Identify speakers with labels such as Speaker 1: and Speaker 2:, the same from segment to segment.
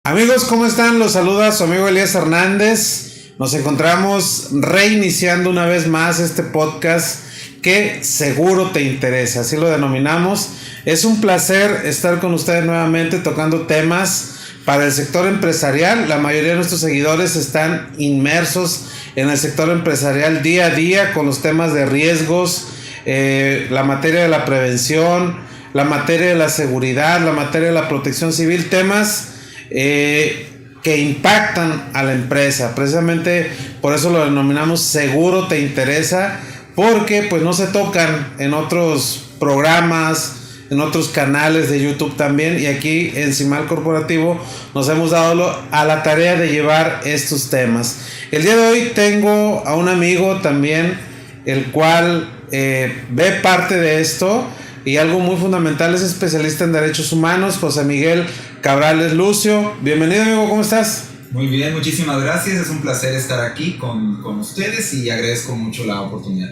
Speaker 1: Amigos, ¿cómo están? Los saluda su amigo Elías Hernández. Nos encontramos reiniciando una vez más este podcast que seguro te interesa, así lo denominamos. Es un placer estar con ustedes nuevamente tocando temas para el sector empresarial. La mayoría de nuestros seguidores están inmersos en el sector empresarial día a día con los temas de riesgos, la materia de la prevención, la materia de la seguridad, la materia de la protección civil, temas que impactan a la empresa. Precisamente por eso lo denominamos seguro te interesa, porque pues no se tocan en otros programas, en otros canales de YouTube también, y aquí en CIMAL Corporativo nos hemos dado a la tarea de llevar estos temas. El día de hoy tengo a un amigo también, el cual ve parte de esto, y algo muy fundamental, es especialista en derechos humanos, José Miguel Cabrales Lucio. Bienvenido, amigo, ¿cómo estás?
Speaker 2: Muy bien, muchísimas gracias, es un placer estar aquí con ustedes y agradezco mucho la oportunidad.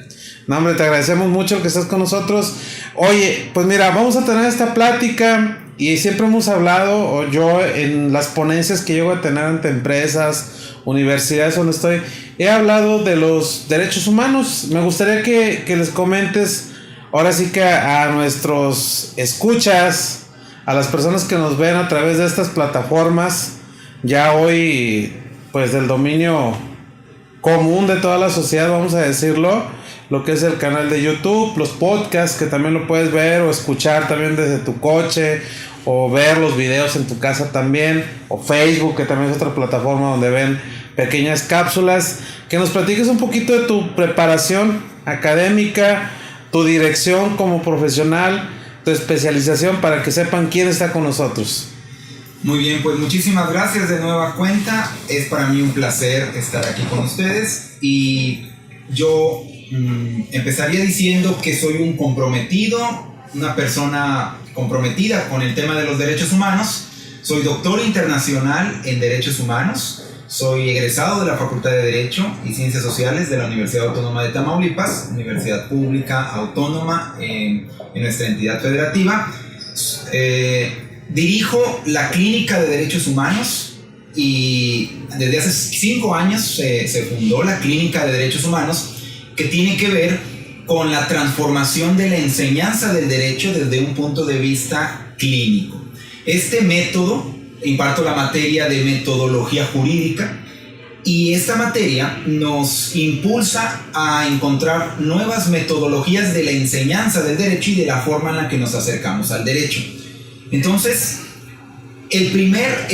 Speaker 1: No, hombre, te agradecemos mucho que estés con nosotros. Oye, pues mira, vamos a tener esta plática y siempre hemos hablado, o yo en las ponencias que llego a tener ante empresas, universidades donde estoy, he hablado de los derechos humanos. Me gustaría que les comentes, ahora sí que a nuestros escuchas, a las personas que nos ven a través de estas plataformas, ya hoy pues del dominio común de toda la sociedad, vamos a decirlo, lo que es el canal de YouTube, los podcasts que también lo puedes ver o escuchar también desde tu coche, o ver los videos en tu casa también, o Facebook, que también es otra plataforma donde ven pequeñas cápsulas. Que nos platiques un poquito de tu preparación académica, tu dirección como profesional, tu especialización, para que sepan quién está con nosotros.
Speaker 2: Muy bien, pues muchísimas gracias de nueva cuenta. Es para mí un placer estar aquí con ustedes y yo empezaría diciendo que soy un comprometido, una persona comprometida con el tema de los derechos humanos. Soy doctor internacional en derechos humanos. Soy egresado de la Facultad de Derecho y Ciencias Sociales de la Universidad Autónoma de Tamaulipas, universidad pública autónoma en nuestra entidad federativa. Dirijo la Clínica de Derechos Humanos y desde hace 5 años se fundó la Clínica de Derechos Humanos, que tiene que ver con la transformación de la enseñanza del derecho desde un punto de vista clínico. Este método, imparto la materia de metodología jurídica, y esta materia nos impulsa a encontrar nuevas metodologías de la enseñanza del derecho y de la forma en la que nos acercamos al derecho. Entonces, el primer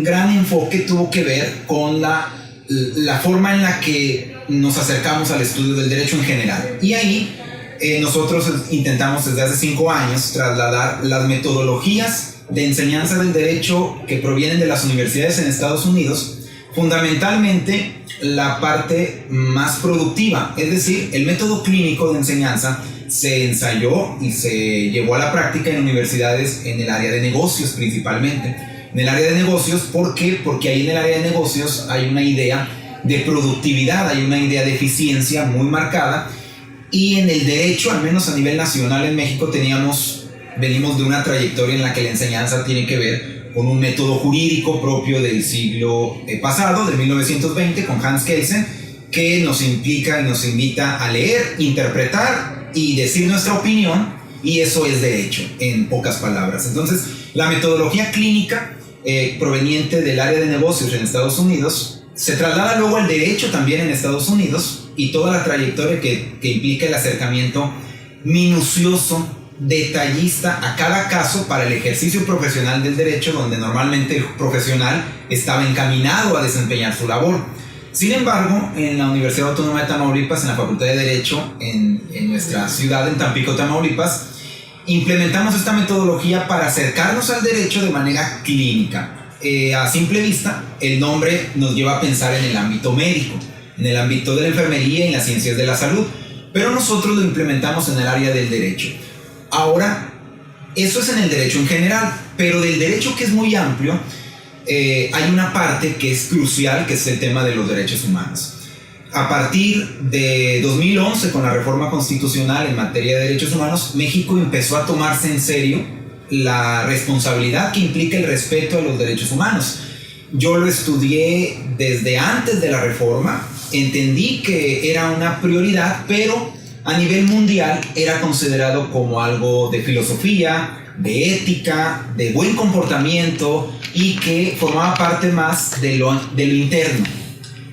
Speaker 2: gran enfoque tuvo que ver con la forma en la que nos acercamos al estudio del derecho en general. Y ahí nosotros intentamos desde hace 5 años trasladar las metodologías de enseñanza del derecho que provienen de las universidades en Estados Unidos, fundamentalmente la parte más productiva, es decir, el método clínico de enseñanza se ensayó y se llevó a la práctica en universidades en el área de negocios principalmente. En el área de negocios, ¿por qué? Porque ahí en el área de negocios hay una idea de productividad, hay una idea de eficiencia muy marcada, y en el derecho, al menos a nivel nacional en México, venimos de una trayectoria en la que la enseñanza tiene que ver con un método jurídico propio del siglo pasado, de 1920, con Hans Kelsen, que nos implica y nos invita a leer, interpretar y decir nuestra opinión, y eso es derecho, en pocas palabras. Entonces, la metodología clínica proveniente del área de negocios en Estados Unidos se traslada luego al derecho también en Estados Unidos, y toda la trayectoria que implica el acercamiento minucioso, detallista a cada caso para el ejercicio profesional del derecho, donde normalmente el profesional estaba encaminado a desempeñar su labor. Sin embargo, en la Universidad Autónoma de Tamaulipas, en la Facultad de Derecho, en nuestra ciudad, en Tampico, Tamaulipas, implementamos esta metodología para acercarnos al derecho de manera clínica. A simple vista, el nombre nos lleva a pensar en el ámbito médico, en el ámbito de la enfermería y en las ciencias de la salud, pero nosotros lo implementamos en el área del derecho. Ahora, eso es en el derecho en general, pero del derecho, que es muy amplio, hay una parte que es crucial, que es el tema de los derechos humanos. A partir de 2011, con la reforma constitucional en materia de derechos humanos, México empezó a tomarse en serio la responsabilidad que implica el respeto a los derechos humanos. Yo lo estudié desde antes de la reforma, entendí que era una prioridad, pero a nivel mundial era considerado como algo de filosofía, de ética, de buen comportamiento y que formaba parte más de lo interno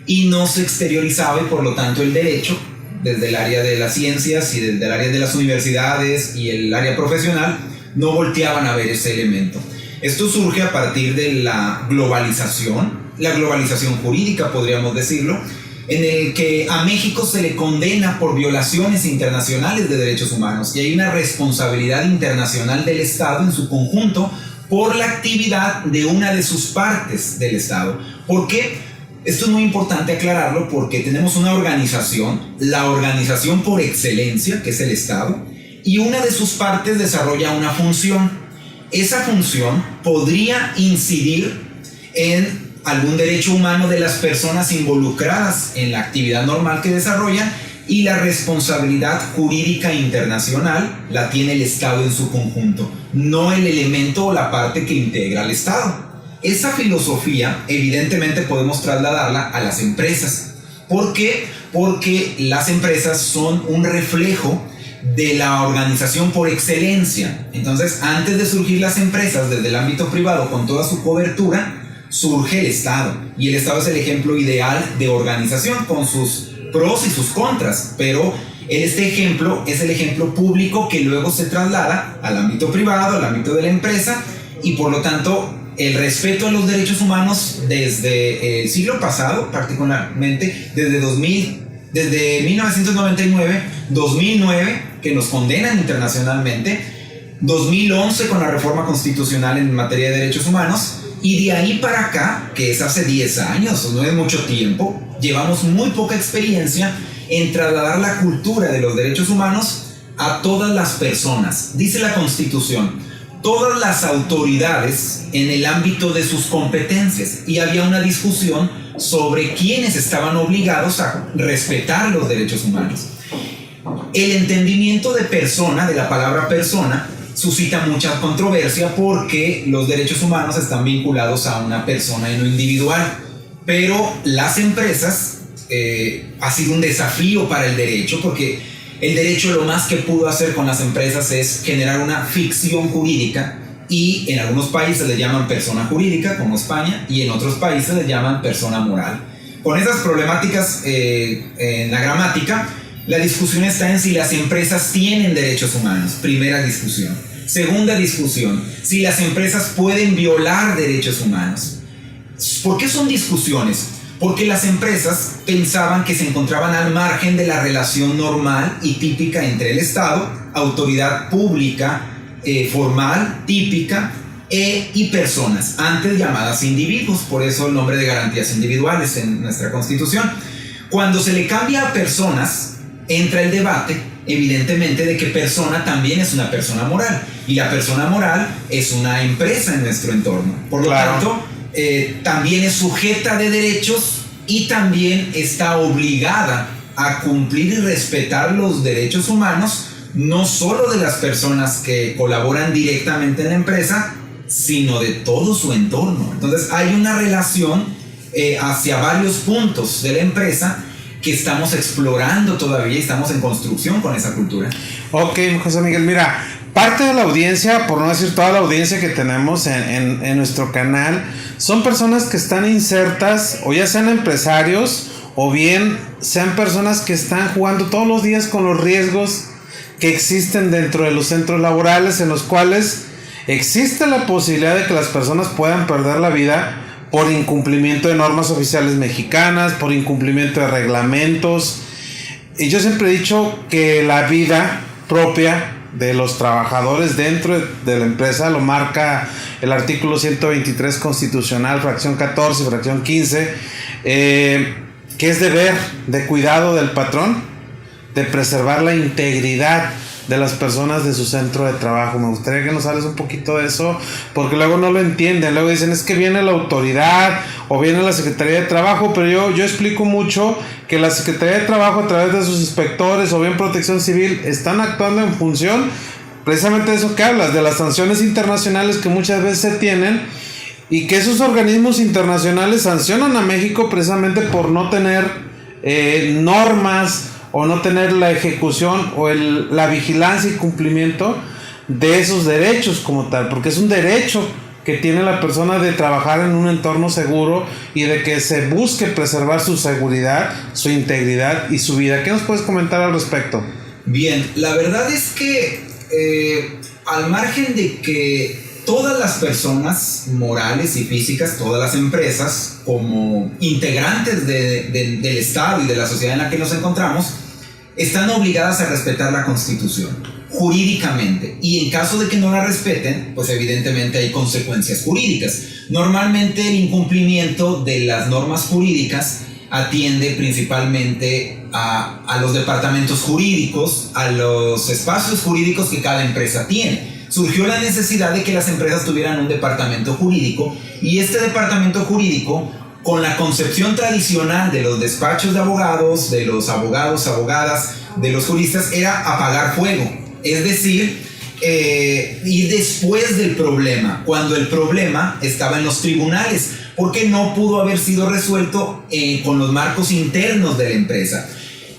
Speaker 2: y no se exteriorizaba, y por lo tanto el derecho, desde el área de las ciencias y desde el área de las universidades y el área profesional, no volteaban a ver ese elemento. Esto surge a partir de la globalización jurídica, podríamos decirlo, en el que a México se le condena por violaciones internacionales de derechos humanos y hay una responsabilidad internacional del Estado en su conjunto por la actividad de una de sus partes del Estado. ¿Por qué? Esto es muy importante aclararlo porque tenemos una organización, la organización por excelencia, que es el Estado, y una de sus partes desarrolla una función. Esa función podría incidir en algún derecho humano de las personas involucradas en la actividad normal que desarrollan, y la responsabilidad jurídica internacional la tiene el Estado en su conjunto, no el elemento o la parte que integra al Estado. Esa filosofía evidentemente podemos trasladarla a las empresas. ¿Por qué? Porque las empresas son un reflejo de la organización por excelencia. Entonces, antes de surgir las empresas desde el ámbito privado con toda su cobertura, surge el Estado, y el Estado es el ejemplo ideal de organización con sus pros y sus contras, pero este ejemplo es el ejemplo público que luego se traslada al ámbito privado, al ámbito de la empresa, y por lo tanto el respeto a los derechos humanos desde el siglo pasado, particularmente desde 1999, 2009, que nos condenan internacionalmente, 2011 con la reforma constitucional en materia de derechos humanos, y de ahí para acá, que es hace 10 años, no es mucho tiempo, llevamos muy poca experiencia en trasladar la cultura de los derechos humanos a todas las personas. Dice la Constitución, todas las autoridades en el ámbito de sus competencias, y había una discusión sobre quiénes estaban obligados a respetar los derechos humanos. El entendimiento de persona, de la palabra persona, suscita mucha controversia porque los derechos humanos están vinculados a una persona en lo individual, pero las empresas ha sido un desafío para el derecho, porque el derecho lo más que pudo hacer con las empresas es generar una ficción jurídica, y en algunos países le llaman persona jurídica, como España, y en otros países le llaman persona moral. Con esas problemáticas en la gramática, la discusión está en si las empresas tienen derechos humanos. Primera discusión. Segunda discusión, si las empresas pueden violar derechos humanos. ¿Por qué son discusiones? Porque las empresas pensaban que se encontraban al margen de la relación normal y típica entre el Estado, autoridad pública, formal, típica, y personas, antes llamadas individuos, por eso el nombre de garantías individuales en nuestra Constitución. Cuando se le cambia a personas, entra el debate, evidentemente, de que persona también es una persona moral, y la persona moral es una empresa en nuestro entorno. Por lo tanto, también es sujeta de derechos y también está obligada a cumplir y respetar los derechos humanos, no solo de las personas que colaboran directamente en la empresa, sino de todo su entorno. Entonces hay una relación hacia varios puntos de la empresa que estamos explorando todavía y estamos en construcción con esa cultura.
Speaker 1: Ok, José Miguel, mira, parte de la audiencia, por no decir toda la audiencia que tenemos en nuestro canal, son personas que están insertas, o ya sean empresarios, o bien sean personas que están jugando todos los días con los riesgos que existen dentro de los centros laborales, en los cuales existe la posibilidad de que las personas puedan perder la vida por incumplimiento de normas oficiales mexicanas, por incumplimiento de reglamentos. Y yo siempre he dicho que la vida propia de los trabajadores dentro de la empresa lo marca el artículo 123 constitucional, fracción 14 y fracción 15, que es deber de cuidado del patrón de preservar la integridad de las personas de su centro de trabajo. Me gustaría que nos hables un poquito de eso, porque luego no lo entienden, luego dicen es que viene la autoridad o viene la Secretaría de Trabajo, pero yo explico mucho que la Secretaría de Trabajo, a través de sus inspectores o bien Protección Civil, están actuando en función precisamente de eso que hablas, de las sanciones internacionales que muchas veces se tienen y que esos organismos internacionales sancionan a México precisamente por no tener normas o no tener la ejecución o la vigilancia y cumplimiento de esos derechos como tal, porque es un derecho que tiene la persona de trabajar en un entorno seguro y de que se busque preservar su seguridad, su integridad y su vida. ¿Qué nos puedes comentar al respecto?
Speaker 2: Bien, la verdad es que al margen de que todas las personas morales y físicas, todas las empresas, como integrantes del Estado y de la sociedad en la que nos encontramos, están obligadas a respetar la Constitución jurídicamente, y en caso de que no la respeten, pues evidentemente hay consecuencias jurídicas. Normalmente el incumplimiento de las normas jurídicas atiende principalmente a los departamentos jurídicos, a los espacios jurídicos que cada empresa tiene. Surgió la necesidad de que las empresas tuvieran un departamento jurídico, y este departamento jurídico, con la concepción tradicional de los despachos de abogados, de los abogados, abogadas, de los juristas, era apagar fuego. Es decir, ir después del problema, cuando el problema estaba en los tribunales, porque no pudo haber sido resuelto con los marcos internos de la empresa.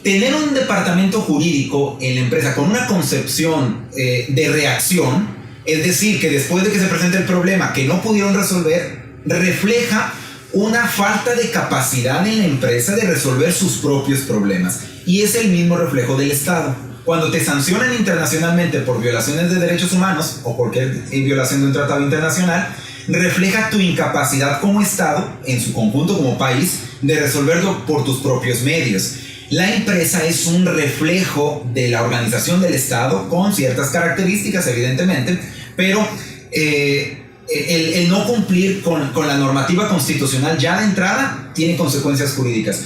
Speaker 2: Tener un departamento jurídico en la empresa con una concepción de reacción, es decir, que después de que se presente el problema que no pudieron resolver, refleja una falta de capacidad en la empresa de resolver sus propios problemas, y es el mismo reflejo del Estado. Cuando te sancionan internacionalmente por violaciones de derechos humanos o cualquier violación de un tratado internacional, refleja tu incapacidad como Estado, en su conjunto como país, de resolverlo por tus propios medios. La empresa es un reflejo de la organización del Estado, con ciertas características evidentemente, pero el no cumplir con la normativa constitucional ya de entrada tiene consecuencias jurídicas.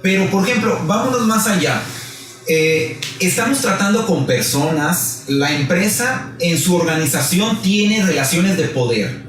Speaker 2: Pero, por ejemplo, vámonos más allá. Estamos tratando con personas. La empresa en su organización tiene relaciones de poder.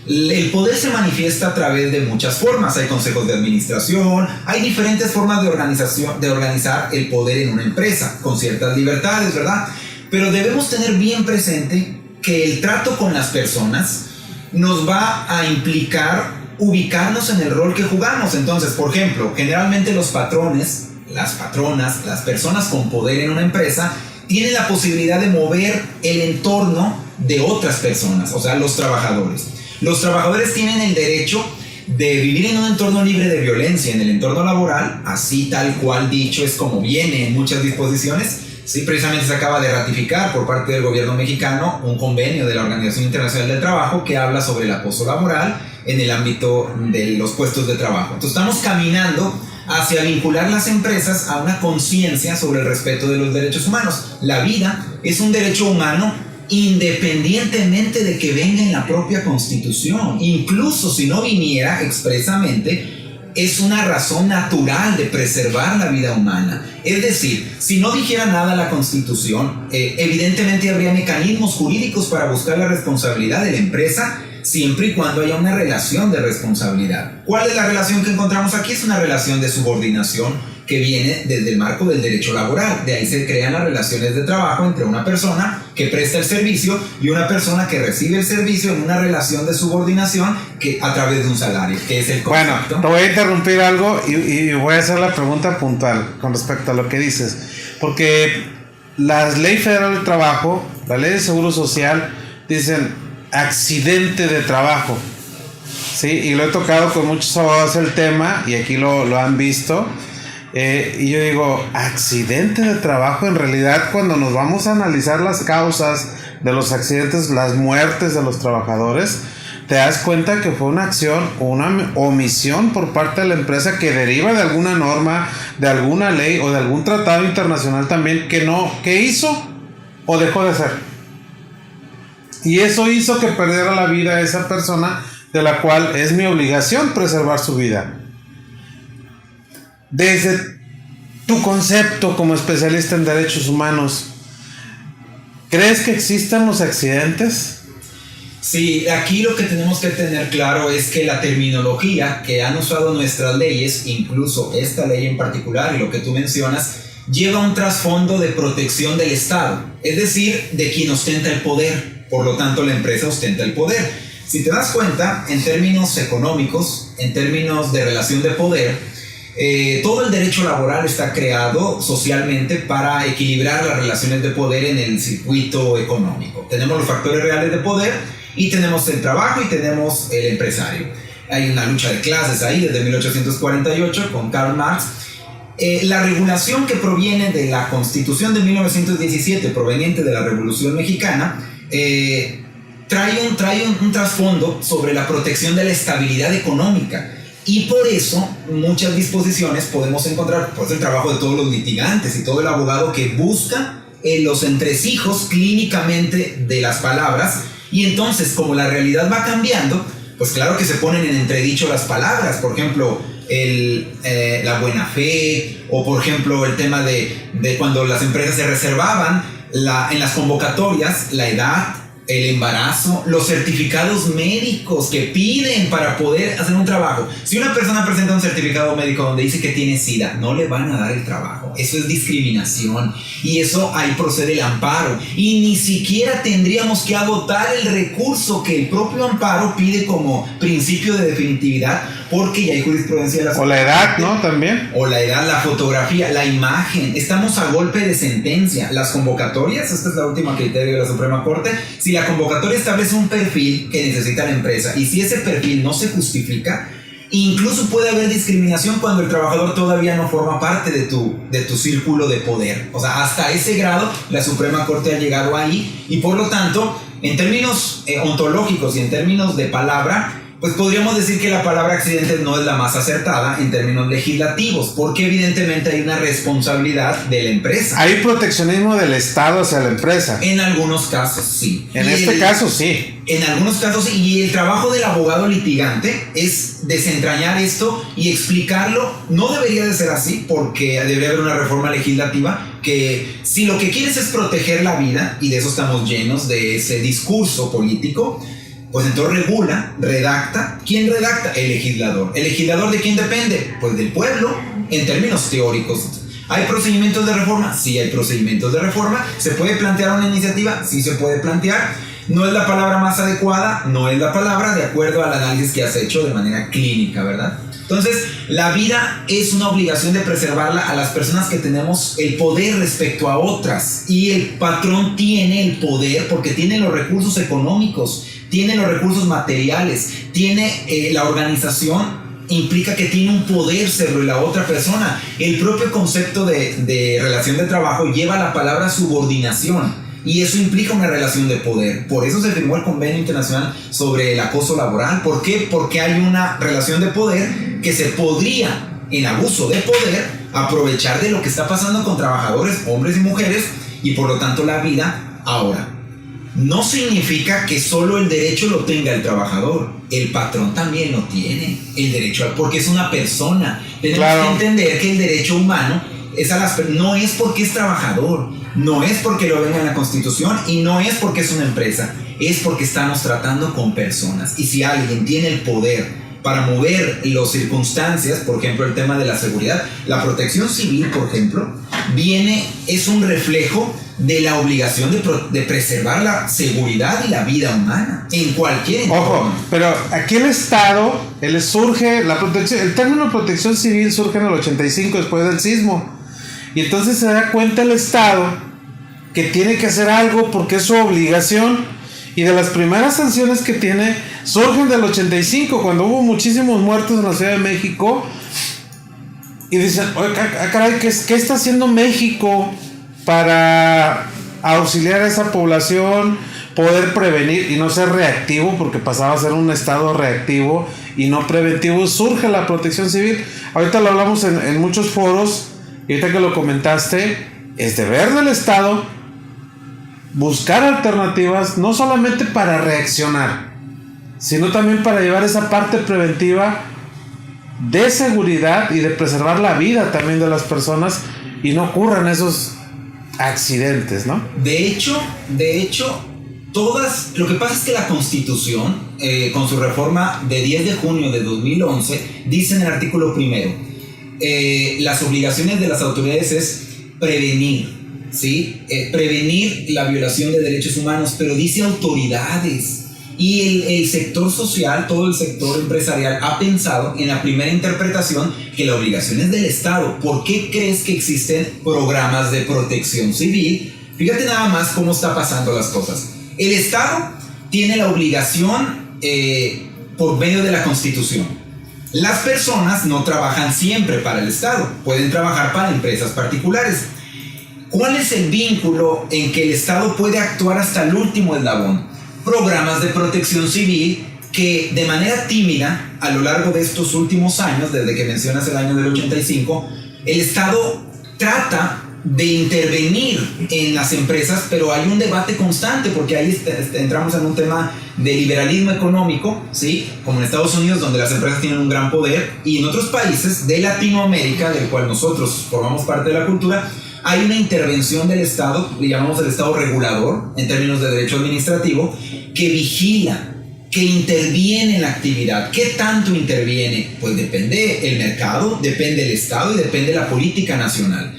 Speaker 2: El poder se manifiesta a través de muchas formas. Hay consejos de administración, hay diferentes formas de organizar el poder en una empresa, con ciertas libertades, ¿verdad? Pero debemos tener bien presente que el trato con las personas nos va a implicar ubicarnos en el rol que jugamos. Entonces, por ejemplo, generalmente los patrones, las patronas, las personas con poder en una empresa tienen la posibilidad de mover el entorno de otras personas, o sea, los trabajadores. Los trabajadores tienen el derecho de vivir en un entorno libre de violencia en el entorno laboral, así tal cual dicho es como viene en muchas disposiciones. Sí, precisamente se acaba de ratificar por parte del gobierno mexicano un convenio de la Organización Internacional del Trabajo que habla sobre el acoso laboral en el ámbito de los puestos de trabajo. Entonces estamos caminando hacia vincular las empresas a una conciencia sobre el respeto de los derechos humanos. La vida es un derecho humano independientemente de que venga en la propia Constitución. Incluso si no viniera expresamente, es una razón natural de preservar la vida humana. Es decir, si no dijera nada la Constitución, evidentemente habría mecanismos jurídicos para buscar la responsabilidad de la empresa, siempre y cuando haya una relación de responsabilidad. ¿Cuál es la relación que encontramos aquí? Es una relación de subordinación que viene desde el marco del derecho laboral. De ahí se crean las relaciones de trabajo entre una persona que presta el servicio y una persona que recibe el servicio en una relación de subordinación que a través de un salario, que es el concepto.
Speaker 1: Bueno, te voy a interrumpir algo y voy a hacer la pregunta puntual con respecto a lo que dices, porque la Ley Federal del Trabajo, la Ley de Seguro Social, dicen accidente de trabajo, ¿sí? Y lo he tocado con muchos abogados el tema y aquí lo han visto. Y yo digo, accidente de trabajo, en realidad cuando nos vamos a analizar las causas de los accidentes, las muertes de los trabajadores, te das cuenta que fue una acción o una omisión por parte de la empresa que deriva de alguna norma, de alguna ley o de algún tratado internacional también que hizo o dejó de hacer. Y eso hizo que perdiera la vida esa persona, de la cual es mi obligación preservar su vida. Desde tu concepto como especialista en derechos humanos, ¿crees que existan los accidentes?
Speaker 2: Sí, aquí lo que tenemos que tener claro es que la terminología que han usado nuestras leyes, incluso esta ley en particular y lo que tú mencionas, lleva un trasfondo de protección del Estado, es decir, de quien ostenta el poder. Por lo tanto, la empresa ostenta el poder. Si te das cuenta, en términos económicos, en términos de relación de poder, todo el derecho laboral está creado socialmente para equilibrar las relaciones de poder en el circuito económico. Tenemos los factores reales de poder y tenemos el trabajo y tenemos el empresario. Hay una lucha de clases ahí desde 1848 con Karl Marx. La regulación que proviene de la Constitución de 1917, proveniente de la Revolución Mexicana, trae un trasfondo sobre la protección de la estabilidad económica. Y por eso muchas disposiciones podemos encontrar, por eso el trabajo de todos los litigantes y todo el abogado que busca los entresijos clínicamente de las palabras. Y entonces, como la realidad va cambiando, pues claro que se ponen en entredicho las palabras. Por ejemplo, la buena fe, o por ejemplo el tema de cuando las empresas se reservaban en las convocatorias la edad, el embarazo, los certificados médicos que piden para poder hacer un trabajo. Si una persona presenta un certificado médico donde dice que tiene SIDA, no le van a dar el trabajo. Eso es discriminación y eso ahí procede el amparo. Y ni siquiera tendríamos que agotar el recurso que el propio amparo pide como principio de definitividad, porque ya hay jurisprudencia de la
Speaker 1: o la edad, ¿no? También.
Speaker 2: O la edad, la fotografía, la imagen. Estamos a golpe de sentencia. Las convocatorias, esta es la última criterio de la Suprema Corte. Si la convocatoria establece un perfil que necesita la empresa y si ese perfil no se justifica, incluso puede haber discriminación cuando el trabajador todavía no forma parte de tu círculo de poder. O sea, hasta ese grado la Suprema Corte ha llegado ahí, y por lo tanto, en términos ontológicos y en términos de palabra, pues podríamos decir que la palabra accidentes no es la más acertada en términos legislativos, porque evidentemente hay una responsabilidad de la empresa.
Speaker 1: Hay proteccionismo del Estado hacia la empresa.
Speaker 2: En algunos casos sí.
Speaker 1: En este caso sí.
Speaker 2: En algunos casos sí. Y el trabajo del abogado litigante es desentrañar esto y explicarlo. No debería de ser así, porque debería haber una reforma legislativa que, si lo que quieres es proteger la vida, y de eso estamos llenos, de ese discurso político, pues entonces regula, redacta. ¿Quién redacta? El legislador. ¿El legislador de quién depende? Pues del pueblo, en términos teóricos. ¿Hay procedimientos de reforma? Sí, hay procedimientos de reforma. ¿Se puede plantear una iniciativa? Sí, se puede plantear. ¿No es la palabra más adecuada? No es la palabra, de acuerdo al análisis que has hecho de manera clínica, ¿verdad? Entonces, la vida es una obligación de preservarla a las personas que tenemos el poder respecto a otras. Y el patrón tiene el poder porque tiene los recursos económicos, tiene los recursos materiales, tiene la organización, implica que tiene un poder sobre la otra persona. El propio concepto de relación de trabajo lleva la palabra subordinación, y eso implica una relación de poder. Por eso se firmó el Convenio Internacional sobre el Acoso Laboral. ¿Por qué? Porque hay una relación de poder que se podría, en abuso de poder, aprovechar de lo que está pasando con trabajadores, hombres y mujeres, y por lo tanto la vida. Ahora, no significa que solo el derecho lo tenga el trabajador. El patrón también lo tiene, el derecho, porque es una persona. Tenemos que entender que el derecho humano no es porque es trabajador, no es porque lo venga en la Constitución, y no es porque es una empresa, es porque estamos tratando con personas. Y si alguien tiene el poder para mover las circunstancias, por ejemplo el tema de la seguridad, la protección civil, por ejemplo, es un reflejo de la obligación de preservar la seguridad y la vida humana en cualquier entorno.
Speaker 1: Ojo, pero aquí el Estado, el término protección civil surge en el 85 después del sismo, y entonces se da cuenta el Estado que tiene que hacer algo porque es su obligación, y de las primeras sanciones que tiene surgen del 85, cuando hubo muchísimos muertos en la Ciudad de México, y dicen, oye, caray, ¿qué está haciendo México para auxiliar a esa población, poder prevenir y no ser reactivo? Porque pasaba a ser un estado reactivo y no preventivo. Surge la protección civil. Ahorita lo hablamos en muchos foros, y ahorita que lo comentaste, es deber del Estado buscar alternativas, no solamente para reaccionar, sino también para llevar esa parte preventiva de seguridad y de preservar la vida también de las personas, y no ocurran esos accidentes, ¿no?
Speaker 2: De hecho, lo que pasa es que la Constitución, con su reforma de 10 de junio de 2011, dice en el artículo primero, las obligaciones de las autoridades es prevenir, ¿sí? Prevenir la violación de derechos humanos, pero dice autoridades. Y el sector social, todo el sector empresarial ha pensado en la primera interpretación que la obligación es del Estado. ¿Por qué crees que existen programas de protección civil? Fíjate nada más cómo está pasando las cosas. El Estado tiene la obligación por medio de la Constitución. Las personas no trabajan siempre para el Estado, pueden trabajar para empresas particulares. ¿Cuál es el vínculo en que el Estado puede actuar hasta el último eslabón? Programas de protección civil que de manera tímida, a lo largo de estos últimos años, desde que mencionas el año del 85, el Estado trata de intervenir en las empresas, pero hay un debate constante, porque ahí entramos en un tema de liberalismo económico, ¿sí? Como en Estados Unidos, donde las empresas tienen un gran poder, y en otros países de Latinoamérica, del cual nosotros formamos parte de la cultura, hay una intervención del Estado, le llamamos el Estado regulador, en términos de derecho administrativo, que vigila, que interviene en la actividad. ¿Qué tanto interviene? Pues depende el mercado, depende el Estado y depende la política nacional.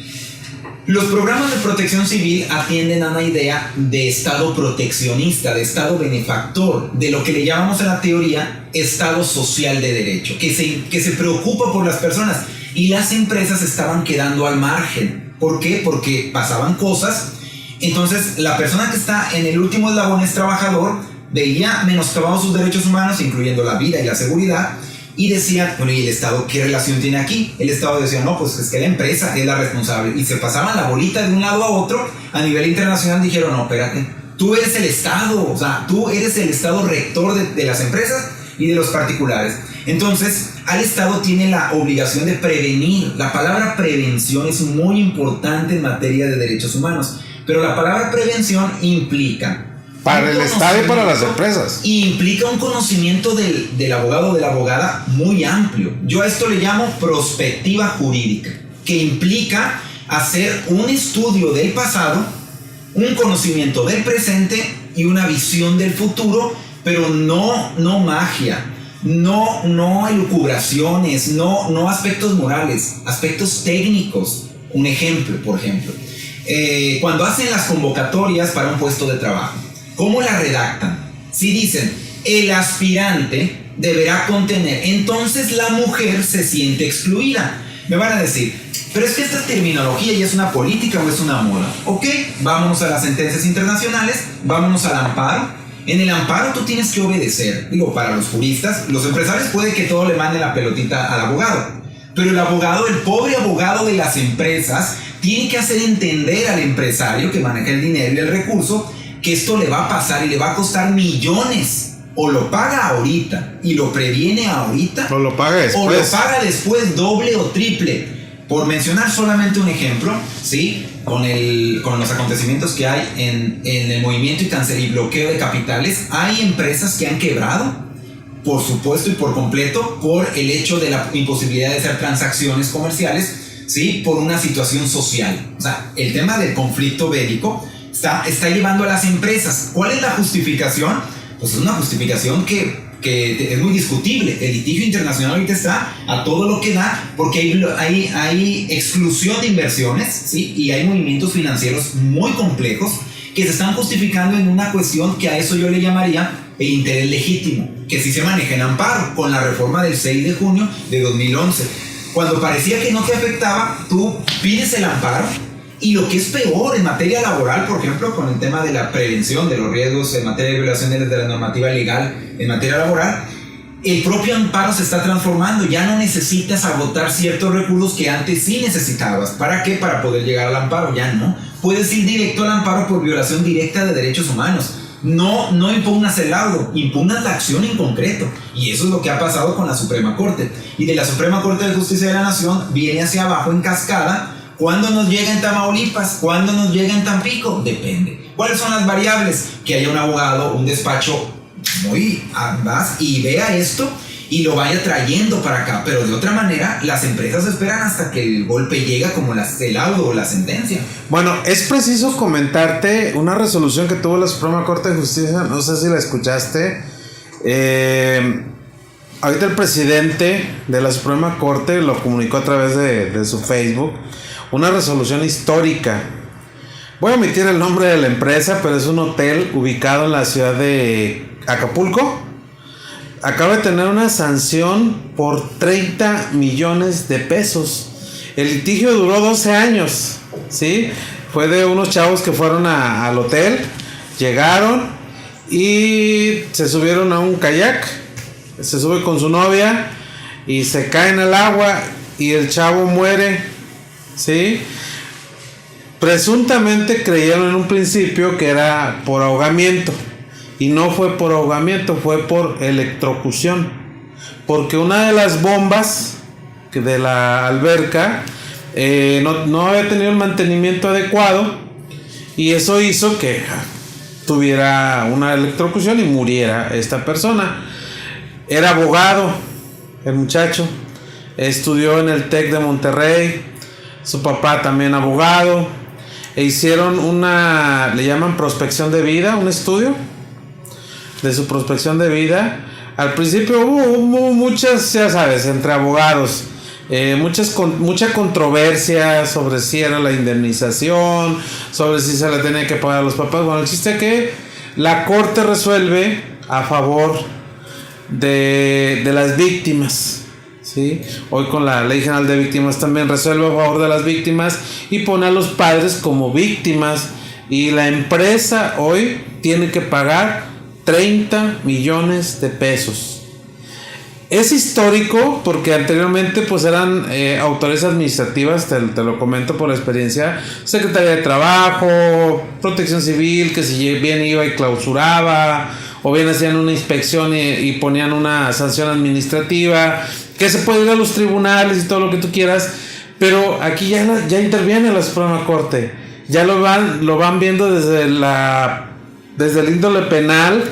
Speaker 2: Los programas de protección civil atienden a una idea de Estado proteccionista, de Estado benefactor, de lo que le llamamos en la teoría Estado social de derecho, que se preocupa por las personas, y las empresas estaban quedando al margen. ¿Por qué? Porque pasaban cosas. Entonces la persona que está en el último eslabón es trabajador, veía menoscabados sus derechos humanos, incluyendo la vida y la seguridad, y decía, bueno, ¿y el Estado qué relación tiene aquí? El Estado decía, no, pues es que la empresa es la responsable, y se pasaban la bolita de un lado a otro. A nivel internacional dijeron, no, espérate, tú eres el Estado, o sea, tú eres el Estado rector de las empresas y de los particulares. Entonces, al Estado tiene la obligación de prevenir. La palabra prevención es muy importante en materia de derechos humanos, pero la palabra prevención implica...
Speaker 1: Para el Estado y para las empresas.
Speaker 2: Y implica un conocimiento del abogado o de la abogada muy amplio. Yo a esto le llamo prospectiva jurídica, que implica hacer un estudio del pasado, un conocimiento del presente y una visión del futuro, pero no magia. No elucubraciones, no aspectos morales, aspectos técnicos. Un ejemplo, por ejemplo, cuando hacen las convocatorias para un puesto de trabajo, ¿cómo la redactan? Si dicen, el aspirante deberá contener, entonces la mujer se siente excluida. Me van a decir, pero es que esta terminología ya es una política o es una moda. Ok, vámonos a las sentencias internacionales, vámonos al amparo. En el amparo tú tienes que obedecer. Digo, para los juristas, los empresarios puede que todo le mande la pelotita al abogado, pero el abogado, el pobre abogado de las empresas, tiene que hacer entender al empresario que maneja el dinero y el recurso que esto le va a pasar y le va a costar millones. O lo paga ahorita y lo previene ahorita,
Speaker 1: o lo paga después,
Speaker 2: o lo paga después doble o triple. Por mencionar solamente un ejemplo, ¿sí? Con los acontecimientos que hay en el movimiento y bloqueo de capitales, hay empresas que han quebrado, por supuesto y por completo, por el hecho de la imposibilidad de hacer transacciones comerciales, ¿sí? Por una situación social. O sea, el tema del conflicto bélico está llevando a las empresas. ¿Cuál es la justificación? Pues es una justificación que es muy discutible. El litigio internacional ahorita está a todo lo que da, porque hay exclusión de inversiones, ¿sí? Y hay movimientos financieros muy complejos que se están justificando en una cuestión que a eso yo le llamaría el interés legítimo, que sí se maneja en amparo con la reforma del 6 de junio de 2011. Cuando parecía que no te afectaba, tú pides el amparo. Y lo que es peor en materia laboral, por ejemplo, con el tema de la prevención de los riesgos en materia de violaciones de la normativa legal en materia laboral, el propio amparo se está transformando. Ya no necesitas agotar ciertos recursos que antes sí necesitabas. ¿Para qué? Para poder llegar al amparo. Ya no. Puedes ir directo al amparo por violación directa de derechos humanos. No impugnas el laudo, impugnas la acción en concreto. Y eso es lo que ha pasado con la Suprema Corte. Y de la Suprema Corte de Justicia de la Nación viene hacia abajo en cascada. ¿Cuándo nos llega en Tamaulipas? ¿Cuándo nos llega en Tampico? Depende. ¿Cuáles son las variables? Que haya un abogado, un despacho muy ambas y vea esto y lo vaya trayendo para acá. Pero de otra manera, las empresas esperan hasta que el golpe llega, como el laudo o la sentencia.
Speaker 1: Bueno, es preciso comentarte una resolución que tuvo la Suprema Corte de Justicia. No sé si la escuchaste. Ahorita el presidente de la Suprema Corte lo comunicó a través de su Facebook. una resolución histórica. Voy a omitir el nombre de la empresa, pero es un hotel ubicado en la ciudad de Acapulco. Acaba de tener una sanción por 30 millones de pesos. El litigio duró 12 años, ¿sí? Fue de unos chavos que fueron al hotel, llegaron y se subieron a un kayak. Se sube con su novia y se caen al agua y el chavo muere, ¿sí? Presuntamente creyeron en un principio que era por ahogamiento, y no fue por ahogamiento, fue por electrocución, porque una de las bombas de la alberca no había tenido el mantenimiento adecuado, y eso hizo que tuviera una electrocución y muriera esta persona. Era abogado el muchacho, estudió en el TEC de Monterrey, su papá también abogado, e hicieron le llaman prospección de vida, un estudio de su prospección de vida. Al principio hubo muchas, ya sabes, entre abogados, mucha controversia sobre si era la indemnización, sobre si se la tenía que pagar a los papás. Bueno, el chiste es que la corte resuelve a favor de las víctimas, ¿sí? Hoy con la Ley General de Víctimas también resuelve a favor de las víctimas y pone a los padres como víctimas, y la empresa hoy tiene que pagar 30 millones de pesos. Es histórico porque anteriormente pues eran autoridades administrativas, te lo comento por experiencia, Secretaría de Trabajo, Protección Civil, que si bien iba y clausuraba, o bien hacían una inspección y ponían una sanción administrativa, que se puede ir a los tribunales y todo lo que tú quieras, pero aquí ya interviene la Suprema Corte, ya lo van viendo desde el índole penal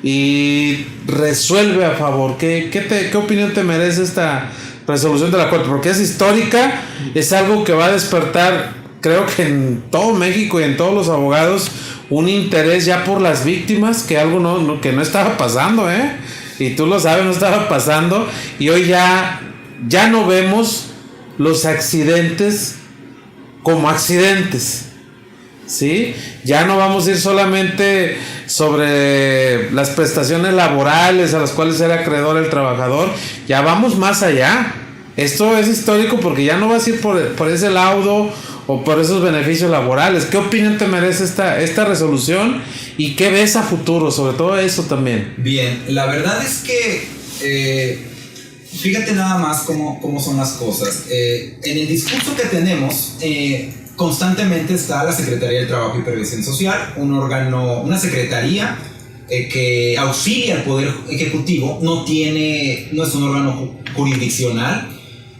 Speaker 1: y resuelve a favor. ¿Qué opinión te merece esta resolución de la Corte? Porque es histórica, es algo que va a despertar, creo que en todo México y en todos los abogados, un interés ya por las víctimas, que algo que no estaba pasando, y tú lo sabes, no estaba pasando, y hoy ya no vemos los accidentes como accidentes, ¿sí? Ya no vamos a ir solamente sobre las prestaciones laborales a las cuales era acreedor el trabajador, ya vamos más allá. Esto es histórico porque ya no vas a ir por ese laudo o por esos beneficios laborales. ¿Qué opinión te merece esta resolución y qué ves a futuro, sobre todo eso también?
Speaker 2: Bien, la verdad es que fíjate nada más cómo son las cosas. En el discurso que tenemos, constantemente está la Secretaría de Trabajo y Previsión Social, un órgano, una secretaría que auxilia al Poder Ejecutivo, no es un órgano jurisdiccional.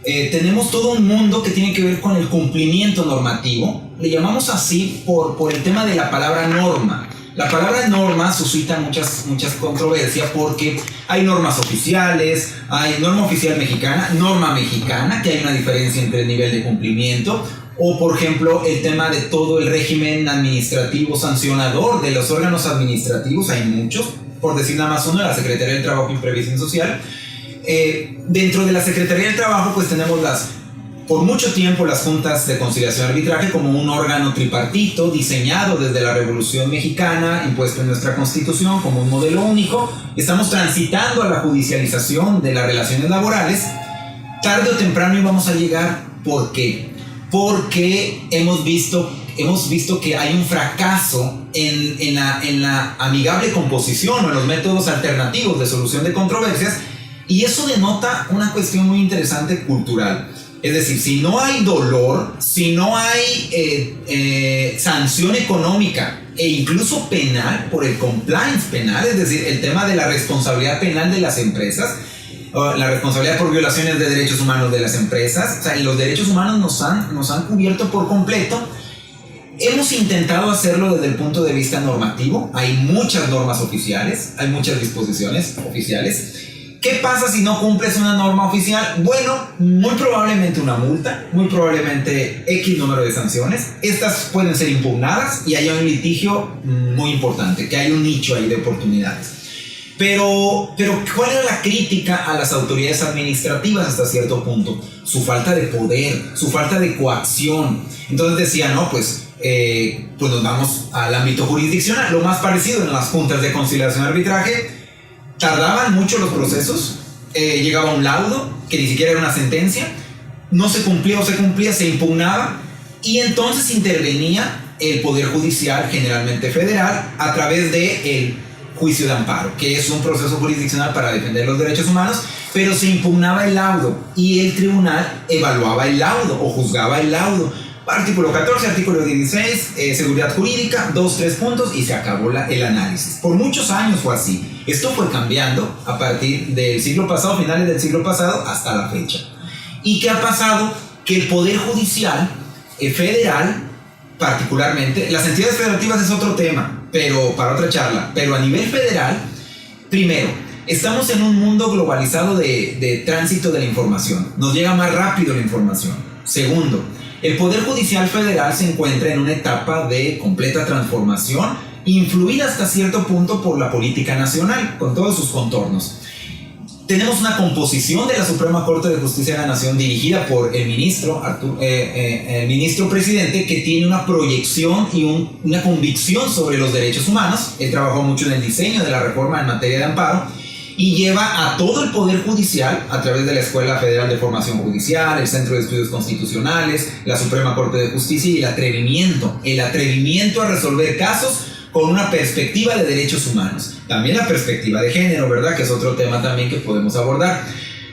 Speaker 2: Tenemos todo un mundo que tiene que ver con el cumplimiento normativo. Le llamamos así por el tema de la palabra norma. La palabra norma suscita muchas controversias porque hay normas oficiales, hay norma oficial mexicana, norma mexicana, que hay una diferencia entre el nivel de cumplimiento, o por ejemplo el tema de todo el régimen administrativo sancionador de los órganos administrativos. Hay muchos, por decir nada más uno, la Secretaría del Trabajo y Previsión Social. Dentro de la Secretaría del Trabajo pues tenemos por mucho tiempo las juntas de conciliación y arbitraje como un órgano tripartito diseñado desde la Revolución Mexicana, impuesto en nuestra Constitución como un modelo único. Estamos transitando a la judicialización de las relaciones laborales. Tarde o temprano íbamos a llegar. ¿Por qué? Porque hemos visto que hay un fracaso en la amigable composición o en los métodos alternativos de solución de controversias. Y eso denota una cuestión muy interesante cultural. Es decir, si no hay dolor, si no hay sanción económica e incluso penal por el compliance penal, es decir, el tema de la responsabilidad penal de las empresas, la responsabilidad por violaciones de derechos humanos de las empresas, o sea, los derechos humanos nos han cubierto por completo. Hemos intentado hacerlo desde el punto de vista normativo. Hay muchas normas oficiales, hay muchas disposiciones oficiales. ¿Qué pasa si no cumples una norma oficial? Bueno, muy probablemente una multa, muy probablemente X número de sanciones. Estas pueden ser impugnadas y hay un litigio muy importante, que hay un nicho ahí de oportunidades. Pero ¿cuál era la crítica a las autoridades administrativas hasta cierto punto? Su falta de poder, su falta de coacción. Entonces decían, no, pues nos vamos al ámbito jurisdiccional, lo más parecido en las juntas de conciliación y arbitraje. Tardaban mucho los procesos, llegaba un laudo, que ni siquiera era una sentencia, no se cumplía o se cumplía, se impugnaba, y entonces intervenía el Poder Judicial, generalmente federal, a través del juicio de amparo, que es un proceso jurisdiccional para defender los derechos humanos, pero se impugnaba el laudo y el tribunal evaluaba el laudo o juzgaba el laudo. Artículo 14, artículo 16, seguridad jurídica, 2-3 puntos y se acabó el análisis. Por muchos años fue así. Esto fue cambiando a partir del siglo pasado, finales del siglo pasado, hasta la fecha. ¿Y qué ha pasado? Que el Poder Judicial federal, particularmente, las entidades federativas es otro tema, pero para otra charla, pero a nivel federal, primero, estamos en un mundo globalizado de tránsito de la información. Nos llega más rápido la información. Segundo, el Poder Judicial Federal se encuentra en una etapa de completa transformación, influida hasta cierto punto por la política nacional, con todos sus contornos. Tenemos una composición de la Suprema Corte de Justicia de la Nación dirigida por el ministro, el ministro presidente, que tiene una proyección y una convicción sobre los derechos humanos. Él trabajó mucho en el diseño de la reforma en materia de amparo y lleva a todo el Poder Judicial a través de la Escuela Federal de Formación Judicial, el Centro de Estudios Constitucionales, la Suprema Corte de Justicia y el atrevimiento a resolver casos con una perspectiva de derechos humanos. También la perspectiva de género, ¿verdad? Que es otro tema también que podemos abordar.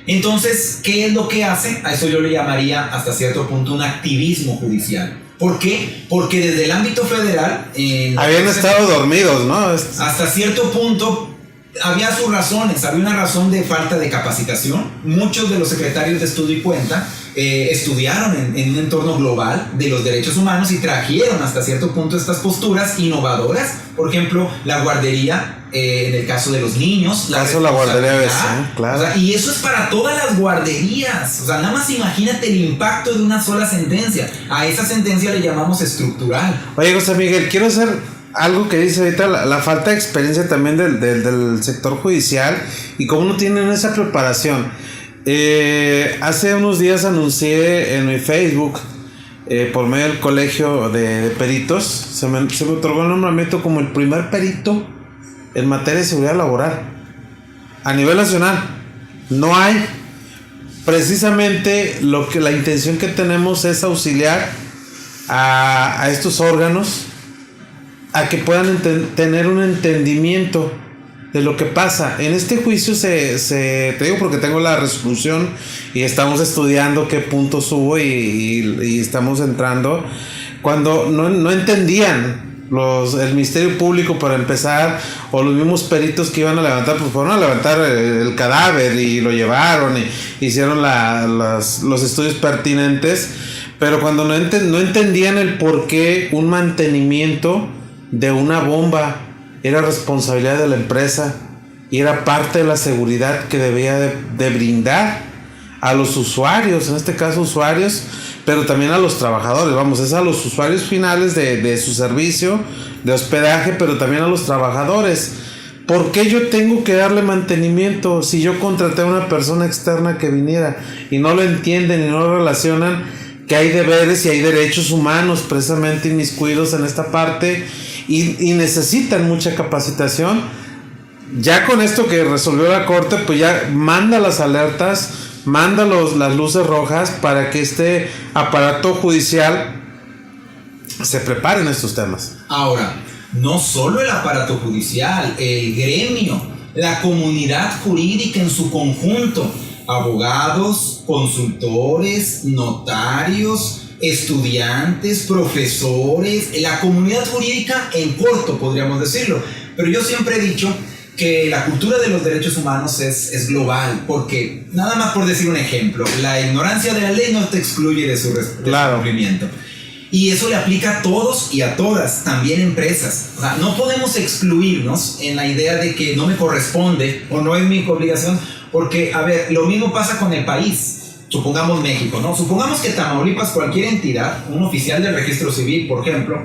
Speaker 2: Entonces, ¿qué es lo que hace? A eso yo le llamaría hasta cierto punto un activismo judicial. ¿Por qué? Porque desde el ámbito federal...
Speaker 1: habían estado dormidos, ¿no?
Speaker 2: Hasta cierto punto había sus razones, había una razón de falta de capacitación. Muchos de los secretarios de estudio y cuenta estudiaron en un entorno global de los derechos humanos y trajeron hasta cierto punto estas posturas innovadoras. Por ejemplo, la guardería, en el caso de los niños.
Speaker 1: La guardería ABC, claro.
Speaker 2: O sea, y eso es para todas las guarderías. O sea, nada más imagínate el impacto de una sola sentencia. A esa sentencia le llamamos estructural.
Speaker 1: Oye, José Miguel, quiero hacer algo que dice ahorita, la falta de experiencia también del sector judicial y cómo no tienen esa preparación. Hace unos días anuncié en mi Facebook, por medio del colegio de peritos, se me otorgó el nombramiento como el primer perito en materia de seguridad laboral a nivel nacional. No hay, precisamente la intención que tenemos es auxiliar a estos órganos a que puedan tener un entendimiento de lo que pasa. En este juicio te digo porque tengo la resolución y estamos estudiando qué puntos hubo y estamos entrando. Cuando no entendían el Ministerio Público para empezar, o los mismos peritos que iban a levantar, pues fueron a levantar el cadáver y lo llevaron y hicieron los estudios pertinentes, pero cuando no entendían el por qué un mantenimiento de una bomba era responsabilidad de la empresa y era parte de la seguridad que debía de brindar a los usuarios, en este caso usuarios, pero también a los trabajadores. Vamos, es a los usuarios finales de su servicio de hospedaje, pero también a los trabajadores. ¿Por qué yo tengo que darle mantenimiento si yo contraté a una persona externa que viniera y no lo entienden y no lo relacionan, que hay deberes y hay derechos humanos precisamente inmiscuidos en esta parte y necesitan mucha capacitación? Ya con esto que resolvió la Corte, pues ya manda las alertas, manda las luces rojas para que este aparato judicial se prepare en estos temas.
Speaker 2: Ahora, no solo el aparato judicial, el gremio, la comunidad jurídica en su conjunto, abogados, consultores, notarios, estudiantes, profesores, la comunidad jurídica en corto, podríamos decirlo. Pero yo siempre he dicho que la cultura de los derechos humanos es global, porque nada más por decir un ejemplo, la ignorancia de la ley no te excluye de su cumplimiento. Y eso le aplica a todos y a todas, también empresas. O sea, no podemos excluirnos en la idea de que no me corresponde o no es mi obligación, porque, a ver, lo mismo pasa con el país. Supongamos México, ¿no? Supongamos que Tamaulipas, cualquier entidad, un oficial del registro civil, por ejemplo,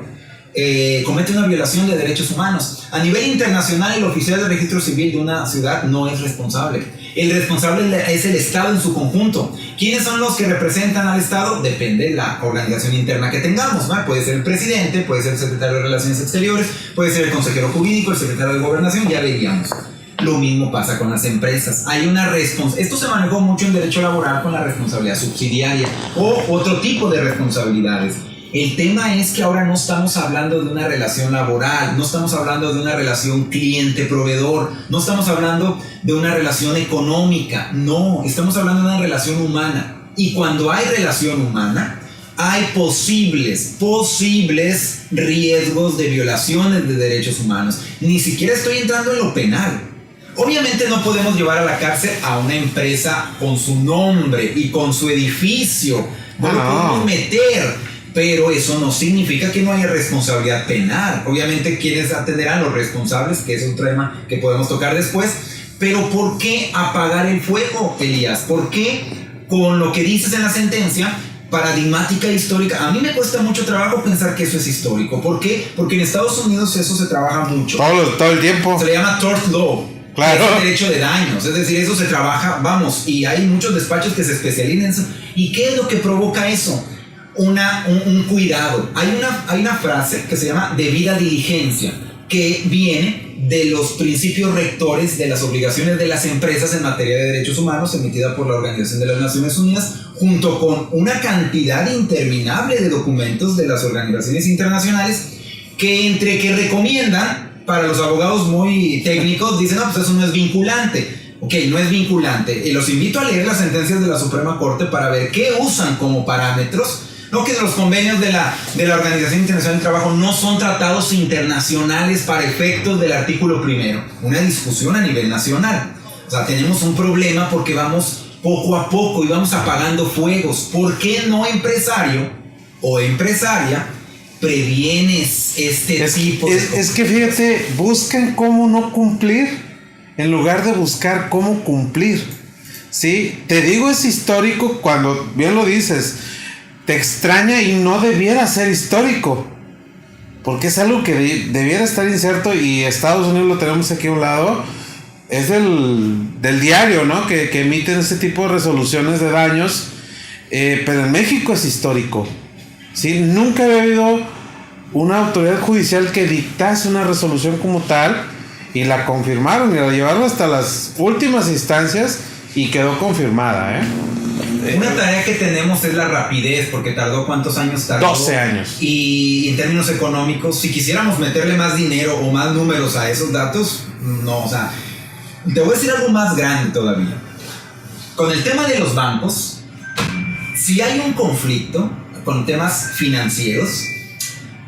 Speaker 2: comete una violación de derechos humanos. A nivel internacional, el oficial de registro civil de una ciudad no es responsable. El responsable es el Estado en su conjunto. ¿Quiénes son los que representan al Estado? Depende de la organización interna que tengamos, ¿no? Puede ser el presidente, puede ser el secretario de Relaciones Exteriores, puede ser el consejero jurídico, el secretario de Gobernación, ya veríamos. Lo mismo pasa con las empresas. Hay una esto se manejó mucho en derecho laboral con la responsabilidad subsidiaria o otro tipo de responsabilidades. El tema es que ahora no estamos hablando de una relación laboral, no estamos hablando de una relación cliente-proveedor, no estamos hablando de una relación económica, no, estamos hablando de una relación humana. Y cuando hay relación humana, hay posibles riesgos de violaciones de derechos humanos. Ni siquiera estoy entrando en lo penal. Obviamente no podemos llevar a la cárcel a una empresa con su nombre y con su edificio. No lo podemos meter. Pero eso no significa que no haya responsabilidad penal. Obviamente quienes atenderán a los responsables, que es un tema que podemos tocar después. Pero ¿por qué apagar el fuego, Elías? ¿Por qué con lo que dices en la sentencia paradigmática histórica? A mí me cuesta mucho trabajo pensar que eso es histórico. ¿Por qué? Porque en Estados Unidos eso se trabaja mucho.
Speaker 1: Todo el tiempo.
Speaker 2: Se le llama tort law. Claro. Es el derecho de daños. Es decir, eso se trabaja, y hay muchos despachos que se especializan en eso. ¿Y qué es lo que provoca eso? Un cuidado. Hay una frase que se llama debida diligencia, que viene de los principios rectores de las obligaciones de las empresas en materia de derechos humanos, emitida por la Organización de las Naciones Unidas, junto con una cantidad interminable de documentos de las organizaciones internacionales que recomiendan, para los abogados muy técnicos, dicen, no, pues eso no es vinculante. Ok, no es vinculante. Y los invito a leer las sentencias de la Suprema Corte para ver qué usan como parámetros. No, que los convenios de la Organización Internacional del Trabajo no son tratados internacionales para efectos del artículo primero. Una discusión a nivel nacional. O sea, tenemos un problema porque vamos poco a poco y vamos apagando fuegos. ¿Por qué no, empresario o empresaria, previenes tipo de cosas?
Speaker 1: Es que fíjate, buscan cómo no cumplir en lugar de buscar cómo cumplir. ¿Sí? Te digo, es histórico cuando bien lo dices. Te extraña y no debiera ser histórico, porque es algo que debiera estar inserto, y Estados Unidos lo tenemos aquí a un lado, es del diario, ¿no? Que emiten ese tipo de resoluciones de daños, pero en México es histórico, ¿sí? Nunca había habido una autoridad judicial que dictase una resolución como tal, y la confirmaron y la llevaron hasta las últimas instancias y quedó confirmada,
Speaker 2: Una tarea que tenemos es la rapidez, porque tardó, ¿cuántos años tardó?
Speaker 1: 12 años.
Speaker 2: Y en términos económicos, si quisiéramos meterle más dinero o más números a esos datos, no, o sea, te voy a decir algo más grande todavía. Con el tema de los bancos, si hay un conflicto con temas financieros,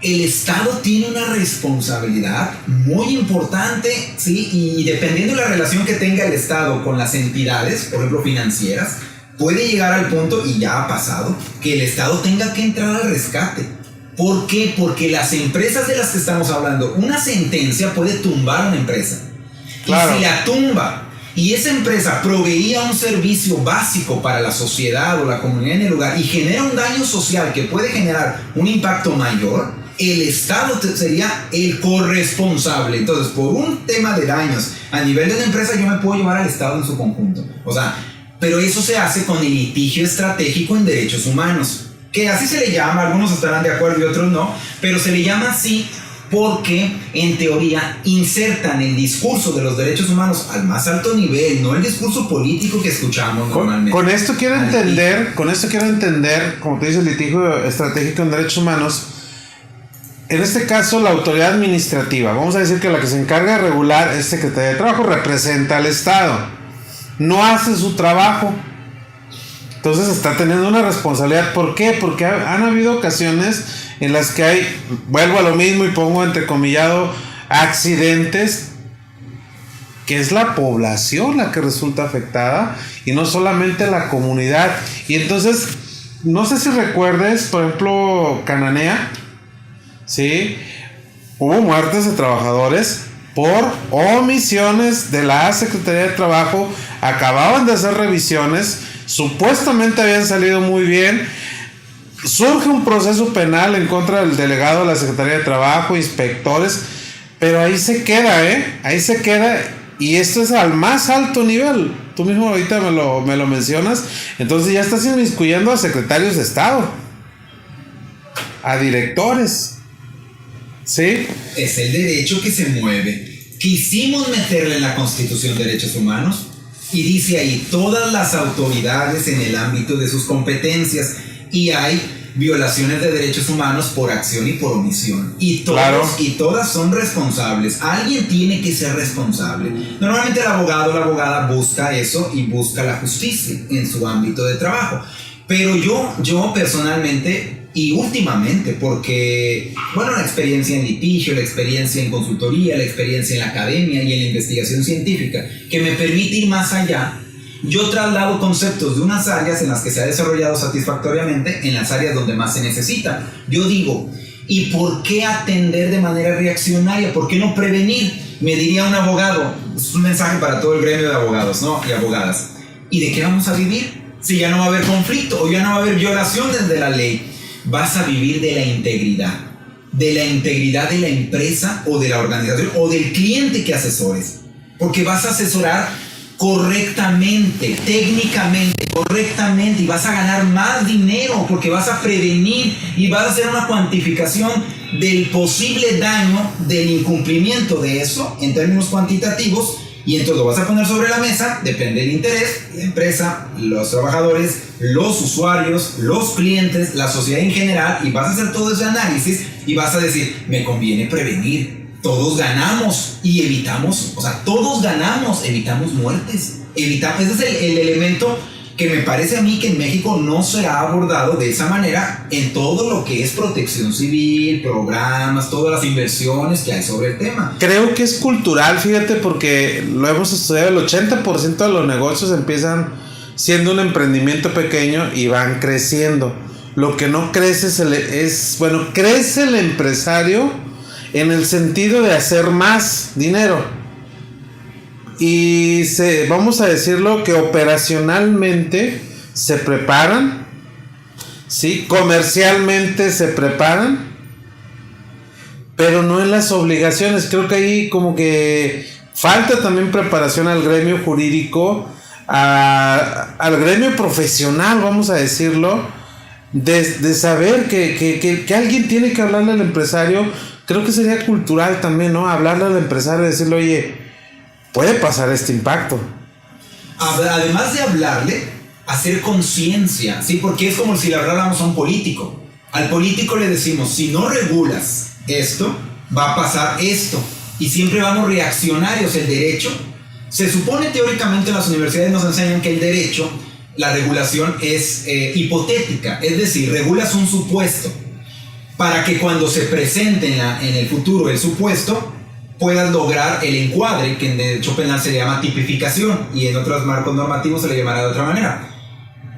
Speaker 2: el Estado tiene una responsabilidad muy importante, ¿sí? Y dependiendo de la relación que tenga el Estado con las entidades, por ejemplo, financieras, puede llegar al punto, y ya ha pasado, que el Estado tenga que entrar al rescate. ¿Por qué? Porque las empresas de las que estamos hablando, una sentencia puede tumbar una empresa. Claro. Y si la tumba, y esa empresa proveía un servicio básico para la sociedad o la comunidad en el lugar, y genera un daño social que puede generar un impacto mayor, el Estado sería el corresponsable. Entonces, por un tema de daños a nivel de una empresa, yo me puedo llevar al Estado en su conjunto. O sea, pero eso se hace con el litigio estratégico en derechos humanos, que así se le llama, algunos estarán de acuerdo y otros no, pero se le llama así porque, en teoría, insertan el discurso de los derechos humanos al más alto nivel, no el discurso político que escuchamos normalmente.
Speaker 1: Con esto quiero entender, como te dice, el litigio estratégico en derechos humanos. En este caso, la autoridad administrativa, vamos a decir que la que se encarga de regular es Secretaría de Trabajo, representa al Estado. No hace su trabajo, entonces está teniendo una responsabilidad. ¿Por qué? Porque han habido ocasiones en las que vuelvo a lo mismo y pongo entrecomillado, accidentes, que es la población la que resulta afectada y no solamente la comunidad. Y entonces, no sé si recuerdes, por ejemplo, Cananea, ¿sí? Hubo muertes de trabajadores por omisiones de la Secretaría de Trabajo. Acababan de hacer revisiones, supuestamente habían salido muy bien, surge un proceso penal en contra del delegado de la Secretaría de Trabajo, inspectores, pero ahí se queda, ahí se queda, y esto es al más alto nivel. Tú mismo ahorita me lo mencionas. Entonces ya estás inmiscuyendo a secretarios de Estado, a directores, ¿sí?
Speaker 2: Es el derecho que se mueve. Quisimos meterle en la Constitución derechos humanos y dice ahí todas las autoridades en el ámbito de sus competencias, y hay violaciones de derechos humanos por acción y por omisión, y todos claro. Y todas son responsables. Alguien tiene que ser responsable. Normalmente el abogado o la abogada busca eso y busca la justicia en su ámbito de trabajo, pero yo personalmente y últimamente, porque bueno, la experiencia en litigio, la experiencia en consultoría, la experiencia en la academia y en la investigación científica, que me permite ir más allá, yo traslado conceptos de unas áreas en las que se ha desarrollado satisfactoriamente en las áreas donde más se necesita. Yo digo, ¿y por qué atender de manera reaccionaria? ¿Por qué no prevenir? Me diría un abogado, es un mensaje para todo el gremio de abogados, ¿no? Y abogadas. ¿Y de qué vamos a vivir? Si ya no va a haber conflicto o ya no va a haber violaciones de la ley. Vas a vivir de la integridad de la empresa o de la organización o del cliente que asesores, porque vas a asesorar correctamente, técnicamente, correctamente, y vas a ganar más dinero porque vas a prevenir y vas a hacer una cuantificación del posible daño del incumplimiento de eso en términos cuantitativos, y entonces lo vas a poner sobre la mesa. Depende del interés, la empresa, los trabajadores, los usuarios, los clientes, la sociedad en general, y vas a hacer todo ese análisis y vas a decir, me conviene prevenir. Todos ganamos y evitamos, o sea, todos ganamos, evitamos muertes. Ese es el elemento que me parece a mí que en México no se ha abordado de esa manera en todo lo que es protección civil, programas, todas las inversiones que hay sobre el tema.
Speaker 1: Creo que es cultural, fíjate, porque lo hemos estudiado, el 80% de los negocios empiezan siendo un emprendimiento pequeño y van creciendo. Lo que no crece crece el empresario en el sentido de hacer más dinero. Y vamos a decirlo, que operacionalmente se preparan, ¿sí? Comercialmente se preparan, pero no en las obligaciones. Creo que ahí como que falta también preparación al gremio jurídico, al gremio profesional, vamos a decirlo, de saber que alguien tiene que hablarle al empresario. Creo que sería cultural también, ¿no? Hablarle al empresario y decirle, oye, puede pasar este impacto.
Speaker 2: Además de hablarle, hacer conciencia, ¿sí? Porque es como si le habláramos a un político. Al político le decimos, si no regulas esto, va a pasar esto. Y siempre vamos reaccionarios. El derecho, se supone teóricamente en las universidades nos enseñan que el derecho, la regulación es hipotética. Es decir, regulas un supuesto para que cuando se presente en el futuro el supuesto, puedas lograr el encuadre, que en derecho penal se le llama tipificación y en otros marcos normativos se le llamará de otra manera.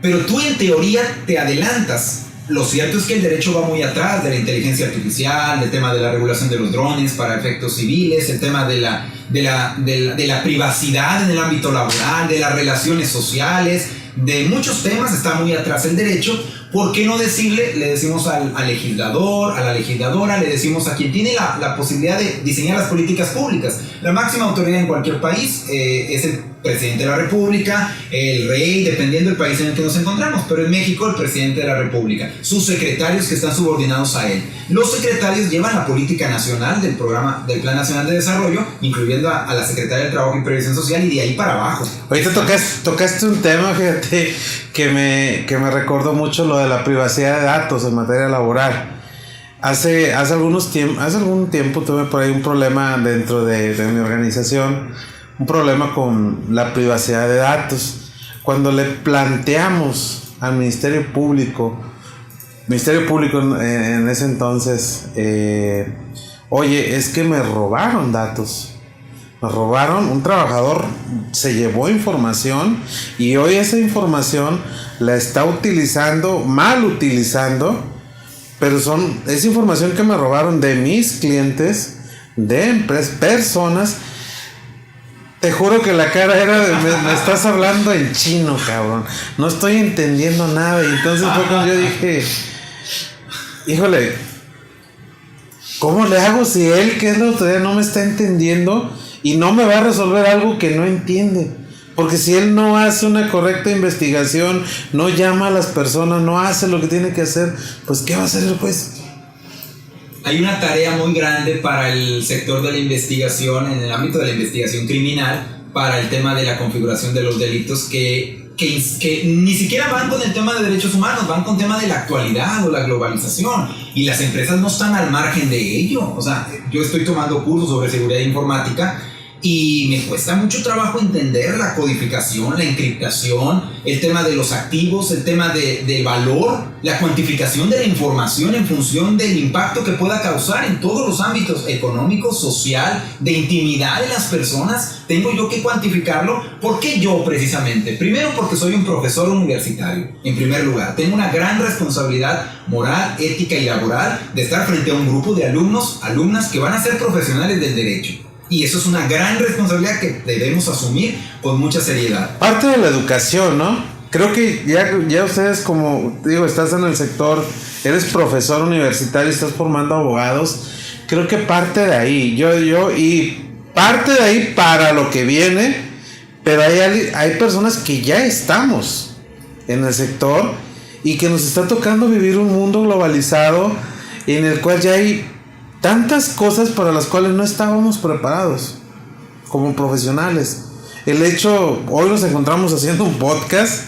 Speaker 2: Pero tú en teoría te adelantas. Lo cierto es que el derecho va muy atrás de la inteligencia artificial, del tema de la regulación de los drones para efectos civiles, el tema de la privacidad en el ámbito laboral, de las relaciones sociales, de muchos temas está muy atrás el derecho. ¿Por qué no decirle? Le decimos al legislador, a la legisladora, le decimos a quien tiene la posibilidad de diseñar las políticas públicas. La máxima autoridad en cualquier país es el presidente de la República, el rey, dependiendo del país en el que nos encontramos. Pero en México, el presidente de la República, sus secretarios que están subordinados a él. Los secretarios llevan la política nacional del programa, del Plan Nacional de Desarrollo, incluyendo a la Secretaria del Trabajo y Previsión Social, y de ahí para abajo.
Speaker 1: Ahorita tocaste un tema, fíjate, que me recordó mucho lo de la privacidad de datos en materia laboral. Hace algún tiempo tuve por ahí un problema dentro de mi organización, un problema con la privacidad de datos. Cuando le planteamos al Ministerio Público en ese entonces, oye, es que me robaron datos. Me robaron, un trabajador se llevó información y hoy esa información la está mal utilizando, pero es información que me robaron de mis clientes, de personas. Te juro que la cara era de, me estás hablando en chino, cabrón. No estoy entendiendo nada. Y entonces fue cuando yo dije, híjole, ¿cómo le hago si él, que es la autoridad, no me está entendiendo y no me va a resolver algo que no entiende? Porque si él no hace una correcta investigación, no llama a las personas, no hace lo que tiene que hacer, pues ¿qué va a hacer el juez?
Speaker 2: Hay una tarea muy grande para el sector de la investigación, en el ámbito de la investigación criminal, para el tema de la configuración de los delitos que ni siquiera van con el tema de derechos humanos, van con el tema de la actualidad o la globalización, y las empresas no están al margen de ello. O sea, yo estoy tomando cursos sobre seguridad informática y me cuesta mucho trabajo entender la codificación, la encriptación, el tema de los activos, el tema de valor, la cuantificación de la información en función del impacto que pueda causar en todos los ámbitos económico, social, de intimidad de las personas. Tengo yo que cuantificarlo. ¿Por qué yo precisamente? Primero, porque soy un profesor universitario, en primer lugar. Tengo una gran responsabilidad moral, ética y laboral de estar frente a un grupo de alumnos, alumnas que van a ser profesionales del derecho. Y eso es una gran responsabilidad que debemos asumir con mucha seriedad.
Speaker 1: Parte de la educación, ¿no? Creo que ya ustedes, como digo, estás en el sector, eres profesor universitario, estás formando abogados. Creo que parte de ahí, y parte de ahí para lo que viene, pero hay personas que ya estamos en el sector y que nos está tocando vivir un mundo globalizado en el cual ya hay tantas cosas para las cuales no estábamos preparados como profesionales. El hecho, hoy nos encontramos haciendo un podcast.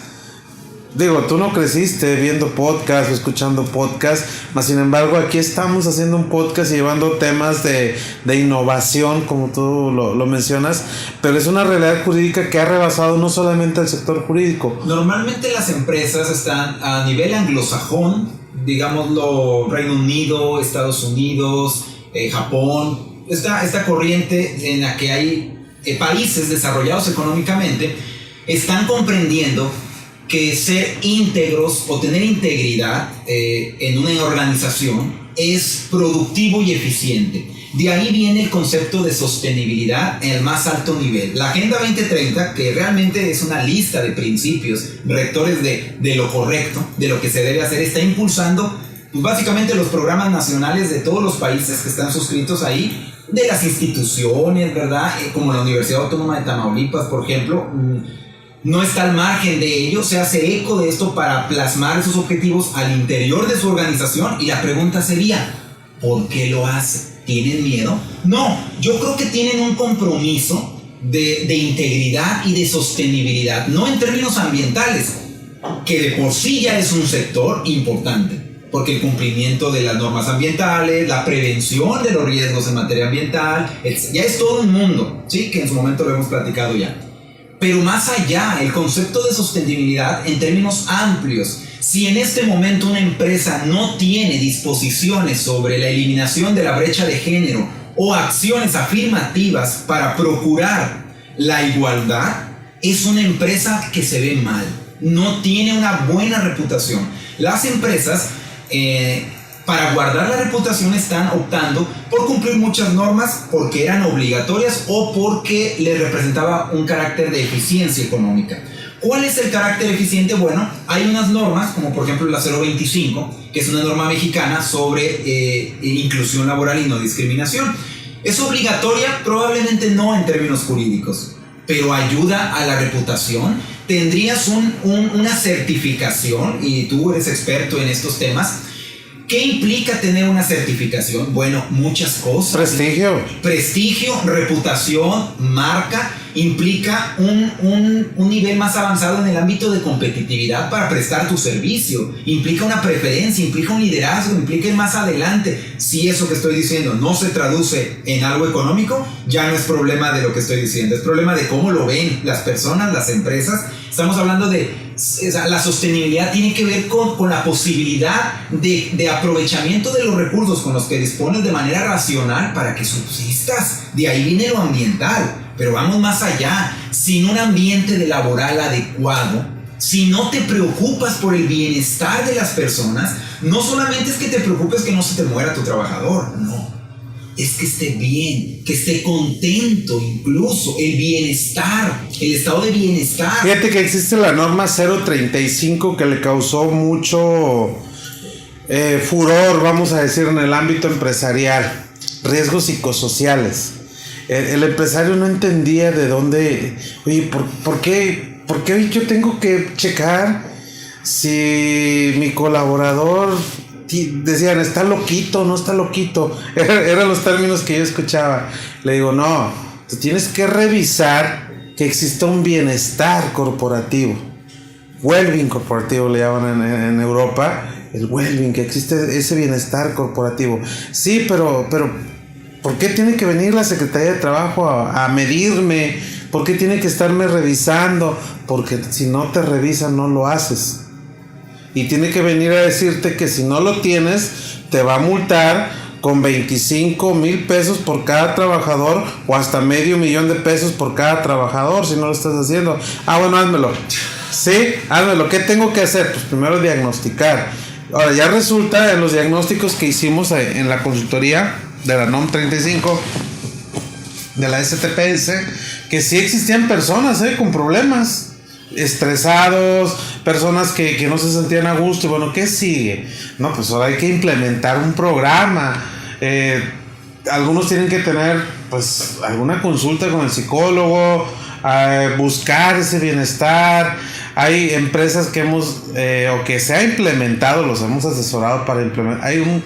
Speaker 1: Digo, tú no creciste viendo podcast o escuchando podcast, mas sin embargo aquí estamos haciendo un podcast y llevando temas de innovación, como tú lo mencionas, pero es una realidad jurídica que ha rebasado no solamente el sector jurídico.
Speaker 2: Normalmente las empresas están a nivel anglosajón, digámoslo, Reino Unido, Estados Unidos, Japón, esta corriente en la que hay países desarrollados económicamente están comprendiendo que ser íntegros o tener integridad en una organización es productivo y eficiente. De ahí viene el concepto de sostenibilidad en el más alto nivel. La Agenda 2030, que realmente es una lista de principios rectores de lo correcto, de lo que se debe hacer, está impulsando pues, básicamente los programas nacionales de todos los países que están suscritos ahí, de las instituciones, ¿verdad? Como la Universidad Autónoma de Tamaulipas, por ejemplo, no está al margen de ello, se hace eco de esto para plasmar esos objetivos al interior de su organización, y la pregunta sería, ¿por qué lo hace? ¿Tienen miedo? No, yo creo que tienen un compromiso de integridad y de sostenibilidad, no en términos ambientales, que de por sí ya es un sector importante, porque el cumplimiento de las normas ambientales, la prevención de los riesgos en materia ambiental, ya es todo un mundo, ¿sí? Que en su momento lo hemos platicado ya. Pero más allá, el concepto de sostenibilidad en términos amplios. Si en este momento una empresa no tiene disposiciones sobre la eliminación de la brecha de género o acciones afirmativas para procurar la igualdad, es una empresa que se ve mal, no tiene una buena reputación. Las empresas, para guardar la reputación, están optando por cumplir muchas normas porque eran obligatorias o porque les representaba un carácter de eficiencia económica. ¿Cuál es el carácter eficiente? Bueno, hay unas normas, como por ejemplo la 025, que es una norma mexicana sobre inclusión laboral y no discriminación. ¿Es obligatoria? Probablemente no en términos jurídicos, pero ayuda a la reputación. Tendrías una certificación, y tú eres experto en estos temas. ¿Qué implica tener una certificación? Bueno, muchas cosas. Prestigio, reputación, marca. Implica un nivel más avanzado en el ámbito de competitividad para prestar tu servicio. Implica una preferencia, implica un liderazgo, implica ir más adelante. Si eso que estoy diciendo no se traduce en algo económico, ya no es problema de lo que estoy diciendo, es problema de cómo lo ven las personas, las empresas. Estamos hablando de la sostenibilidad, tiene que ver con la posibilidad de aprovechamiento de los recursos con los que dispones de manera racional para que subsistas. De ahí viene lo ambiental. Pero vamos más allá. Sin un ambiente laboral adecuado, si no te preocupas por el bienestar de las personas, no solamente es que te preocupes que no se te muera tu trabajador, no, es que esté bien, que esté contento, incluso el bienestar, el estado de bienestar.
Speaker 1: Fíjate que existe la norma 035 que le causó mucho furor, vamos a decir, en el ámbito empresarial, riesgos psicosociales. El empresario no entendía de dónde, oye, ¿por qué hoy yo tengo que checar si mi colaborador, decían, está loquito, no está loquito? Eran los términos que yo escuchaba. Le digo, no, tú tienes que revisar que exista un bienestar corporativo. Well-being corporativo le llaman en Europa. El well-being, que existe ese bienestar corporativo. Sí, pero ¿por qué tiene que venir la Secretaría de Trabajo a medirme? ¿Por qué tiene que estarme revisando? Porque si no te revisan, no lo haces. Y tiene que venir a decirte que si no lo tienes, te va a multar con 25,000 pesos por cada trabajador, o hasta $500,000 de pesos por cada trabajador si no lo estás haciendo. Bueno, házmelo. Sí, házmelo. ¿Qué tengo que hacer? Pues primero diagnosticar. Ahora, ya resulta en los diagnósticos que hicimos en la consultoría de la NOM 35 de la STPS, que sí existían personas con problemas, estresados, personas que no se sentían a gusto. Y bueno, ¿qué sigue? No, pues ahora hay que implementar un programa. Algunos tienen que tener pues alguna consulta con el psicólogo, buscar ese bienestar. Hay empresas que hemos o que se ha implementado, los hemos asesorado para implementar. Hay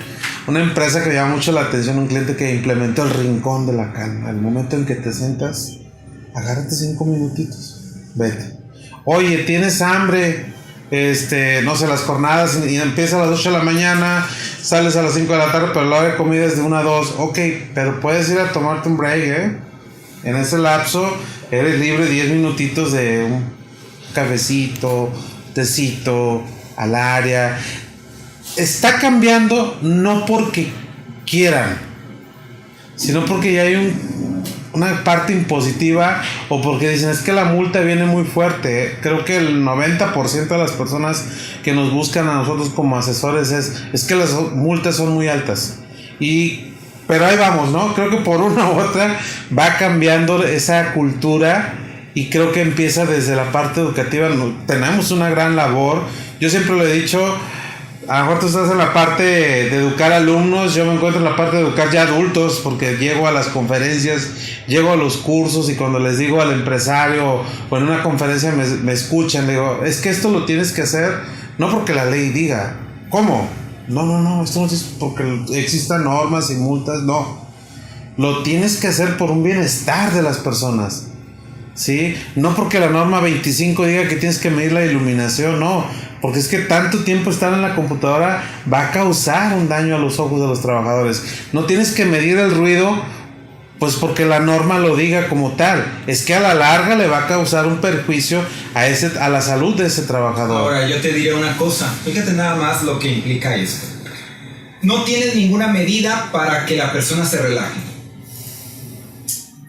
Speaker 1: una empresa que llama mucho la atención, un cliente que implementó el rincón de la calma. El momento en que te sientas, agárrate 5 minutitos, vete. Oye, ¿tienes hambre? No sé, las jornadas y empieza a las 8 de la mañana, sales a las 5 de la tarde, pero la hora de comida es de 1 a 2. Ok, pero puedes ir a tomarte un break, En ese lapso eres libre 10 minutitos de un cafecito, tecito, al área. Está cambiando no porque quieran, sino porque ya hay una parte impositiva, o porque dicen, es que la multa viene muy fuerte. Creo que el 90% de las personas que nos buscan a nosotros como asesores es que las multas son muy altas. Pero ahí vamos, ¿no? Creo que por una u otra va cambiando esa cultura, y creo que empieza desde la parte educativa. Tenemos una gran labor. Yo siempre lo he dicho, a lo mejor tú estás en la parte de educar alumnos, yo me encuentro en la parte de educar ya adultos, porque llego a las conferencias, llego a los cursos, y cuando les digo al empresario o en una conferencia me escuchan, digo, es que esto lo tienes que hacer no porque la ley diga. ¿Cómo? No, esto no es porque existan normas y multas, no. Lo tienes que hacer por un bienestar de las personas, ¿sí? No porque la norma 25 diga que tienes que medir la iluminación, no. Porque es que tanto tiempo estar en la computadora va a causar un daño a los ojos de los trabajadores. No tienes que medir el ruido, pues porque la norma lo diga como tal. Es que a la larga le va a causar un perjuicio a la salud de ese trabajador.
Speaker 2: Ahora, yo te diré una cosa. Fíjate nada más lo que implica esto. No tienes ninguna medida para que la persona se relaje.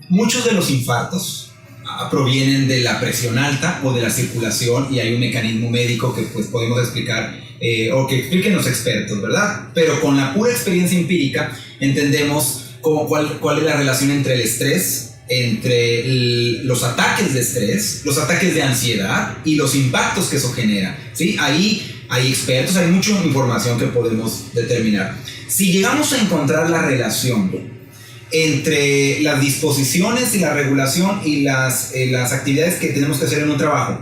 Speaker 2: Muchos de los infartos provienen de la presión alta o de la circulación, y hay un mecanismo médico que pues podemos explicar o que expliquen los expertos, ¿verdad? Pero con la pura experiencia empírica entendemos cuál es la relación entre el estrés, entre los ataques de estrés, los ataques de ansiedad y los impactos que eso genera, ¿sí? Ahí hay expertos, hay mucha información que podemos determinar. Si llegamos a encontrar la relación entre las disposiciones y la regulación y las actividades que tenemos que hacer en un trabajo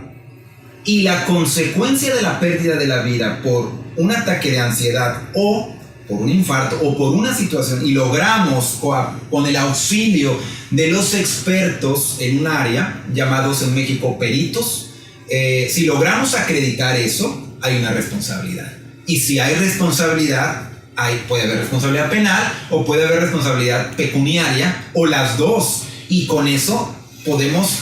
Speaker 2: y la consecuencia de la pérdida de la vida por un ataque de ansiedad o por un infarto o por una situación, y logramos con el auxilio de los expertos en un área, llamados en México peritos, si logramos acreditar eso, hay una responsabilidad. Y si hay responsabilidad, puede haber responsabilidad penal o puede haber responsabilidad pecuniaria, o las dos, y con eso podemos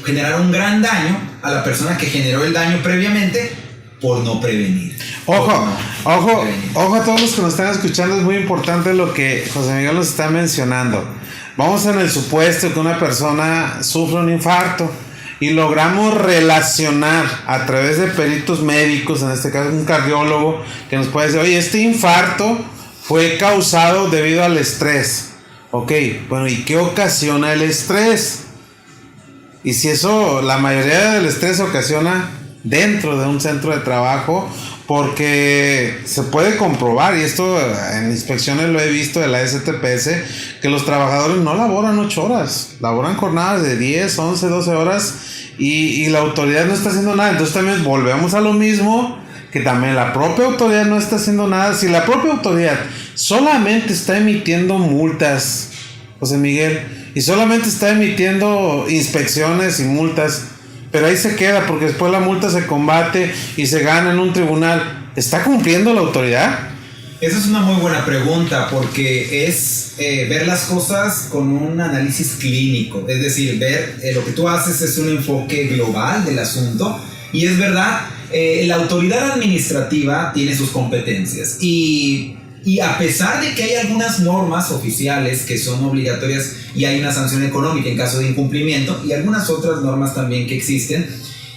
Speaker 2: generar un gran daño a la persona que generó el daño previamente por no prevenir.
Speaker 1: Ojo a todos los que nos están escuchando, es muy importante lo que José Miguel nos está mencionando. Vamos en el supuesto que una persona sufre un infarto y logramos relacionar a través de peritos médicos, en este caso un cardiólogo, que nos puede decir, oye, este infarto fue causado debido al estrés. Ok, bueno, ¿y qué ocasiona el estrés? Y si eso, la mayoría del estrés se ocasiona dentro de un centro de trabajo, porque se puede comprobar, y esto en inspecciones lo he visto de la STPS, que los trabajadores no laboran 8 horas, laboran jornadas de 10, 11, 12 horas y la autoridad no está haciendo nada. Entonces también volvemos a lo mismo, que también la propia autoridad no está haciendo nada. Si la propia autoridad solamente está emitiendo multas, José Miguel, y solamente está emitiendo inspecciones y multas, pero ahí se queda porque después la multa se combate y se gana en un tribunal, ¿está cumpliendo la autoridad?
Speaker 2: Esa es una muy buena pregunta, porque es ver las cosas con un análisis clínico, es decir, ver lo que tú haces es un enfoque global del asunto, y es verdad, la autoridad administrativa tiene sus competencias y a pesar de que hay algunas normas oficiales que son obligatorias y hay una sanción económica en caso de incumplimiento y algunas otras normas también que existen,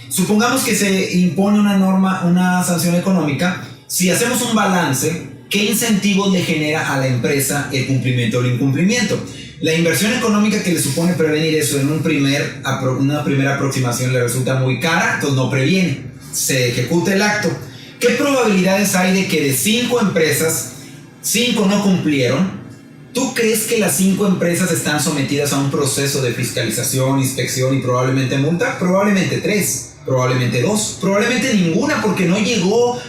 Speaker 2: supongamos que se impone una sanción económica. Si hacemos un balance, ¿qué incentivos le genera a la empresa el cumplimiento o el incumplimiento? La inversión económica que le supone prevenir eso en una primera aproximación le resulta muy cara, entonces no previene, se ejecuta el acto. ¿Qué probabilidades hay de que de 5 empresas, 5 no cumplieron? ¿Tú crees que las 5 empresas están sometidas a un proceso de fiscalización, inspección y probablemente multa? Probablemente 3, probablemente 2, probablemente ninguna, porque no llegó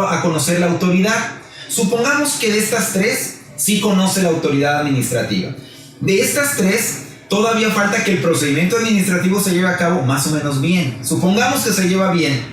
Speaker 2: a conocer la autoridad. Supongamos que de estas 3 sí conoce la autoridad administrativa. De estas 3 todavía falta que el procedimiento administrativo se lleve a cabo más o menos bien. Supongamos que se lleva bien,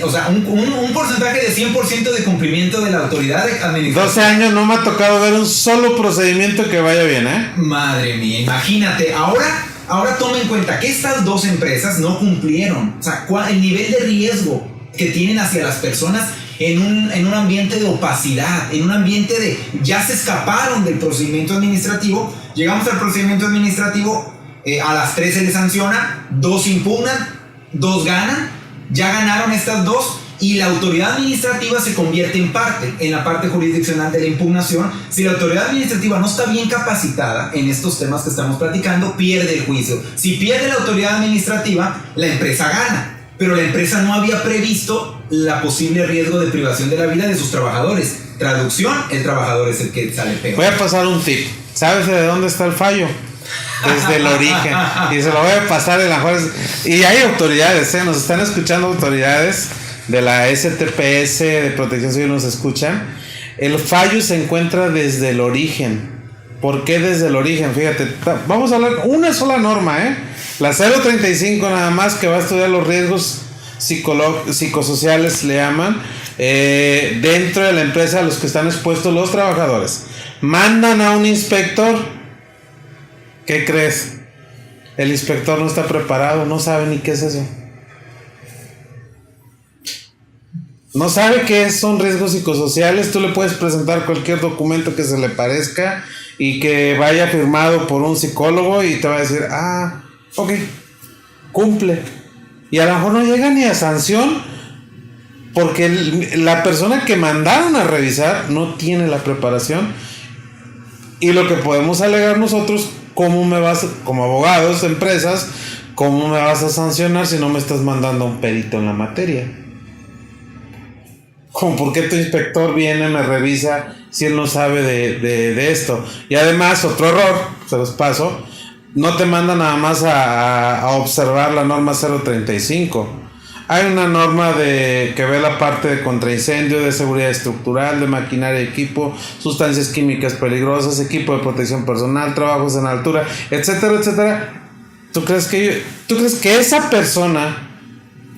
Speaker 2: un porcentaje de 100% de cumplimiento de la autoridad administrativa.
Speaker 1: 12 años no me ha tocado ver un solo procedimiento que vaya bien, ¿eh?
Speaker 2: Madre mía, imagínate. Ahora toma en cuenta que estas 2 empresas no cumplieron. O sea, el nivel de riesgo que tienen hacia las personas en un ambiente de opacidad, en un ambiente de ya se escaparon del procedimiento administrativo. Llegamos al procedimiento administrativo, a las 3 se les sanciona, 2 impugnan, 2 ganan, ya ganaron estas 2 y la autoridad administrativa se convierte en la parte jurisdiccional de la impugnación. Si la autoridad administrativa no está bien capacitada en estos temas que estamos platicando, pierde el juicio. Si pierde la autoridad administrativa, la empresa gana, pero la empresa no había previsto la posible riesgo de privación de la vida de sus trabajadores. Traducción, el trabajador es el que sale peor.
Speaker 1: Voy a pasar un tip. ¿Sabes de dónde está el fallo? Desde el origen. Y se lo voy a pasar de la juez. Y hay autoridades, nos están escuchando autoridades de la STPS, de Protección Civil, nos escuchan. El fallo se encuentra desde el origen. ¿Por qué desde el origen? Fíjate, vamos a hablar una sola norma, la 035 nada más, que va a estudiar los riesgos psicosociales, le llaman, dentro de la empresa a los que están expuestos los trabajadores. Mandan a un inspector. ¿Qué crees? El inspector no está preparado, no sabe ni qué es eso. No sabe qué son riesgos psicosociales. Tú le puedes presentar cualquier documento que se le parezca y que vaya firmado por un psicólogo y te va a decir, ok, cumple. Y a lo mejor no llega ni a sanción porque la persona que mandaron a revisar no tiene la preparación. Y lo que podemos alegar nosotros, como abogados de empresas, ¿cómo me vas a sancionar si no me estás mandando a un perito en la materia? ¿Cómo por qué tu inspector viene, me revisa si él no sabe de esto? Y además, otro error, se los paso, no te manda nada más a observar la norma 035. Hay una norma que ve la parte de contraincendio, de seguridad estructural, de maquinaria y equipo, sustancias químicas peligrosas, equipo de protección personal, trabajos en altura, etcétera, etcétera. ¿Tú crees que esa persona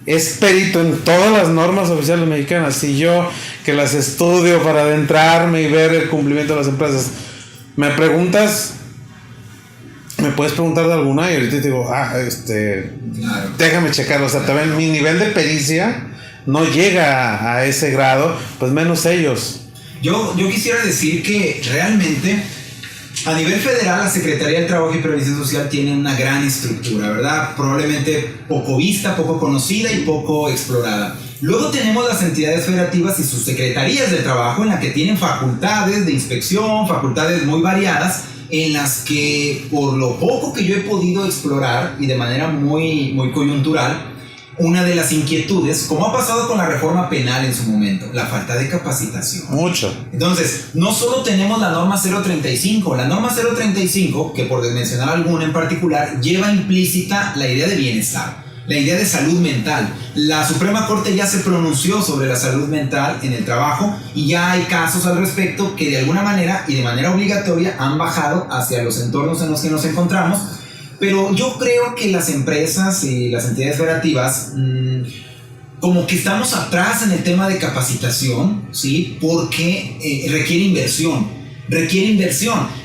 Speaker 1: es perito en todas las normas oficiales mexicanas? Si yo, que las estudio para adentrarme y ver el cumplimiento de las empresas, me preguntas, me puedes preguntar de alguna y ahorita te digo, claro, déjame checarlo. O sea, también mi nivel de pericia no llega a ese grado, pues menos ellos.
Speaker 2: Yo quisiera decir que realmente a nivel federal la Secretaría del Trabajo y Previsión Social tiene una gran estructura, ¿verdad? Probablemente poco vista, poco conocida y poco explorada. Luego tenemos las entidades federativas y sus secretarías de trabajo, en las que tienen facultades de inspección, facultades muy variadas, en las que, por lo poco que yo he podido explorar y de manera muy, muy coyuntural, una de las inquietudes, como ha pasado con la reforma penal en su momento, la falta de capacitación.
Speaker 1: Mucho.
Speaker 2: Entonces, no solo tenemos la norma 035, la norma 035, que por mencionar alguna en particular, lleva implícita la idea de bienestar, la idea de salud mental. La Suprema Corte ya se pronunció sobre la salud mental en el trabajo y ya hay casos al respecto que de alguna manera y de manera obligatoria han bajado hacia los entornos en los que nos encontramos. Pero yo creo que las empresas y las entidades federativas como que estamos atrás en el tema de capacitación, ¿sí? Porque requiere inversión.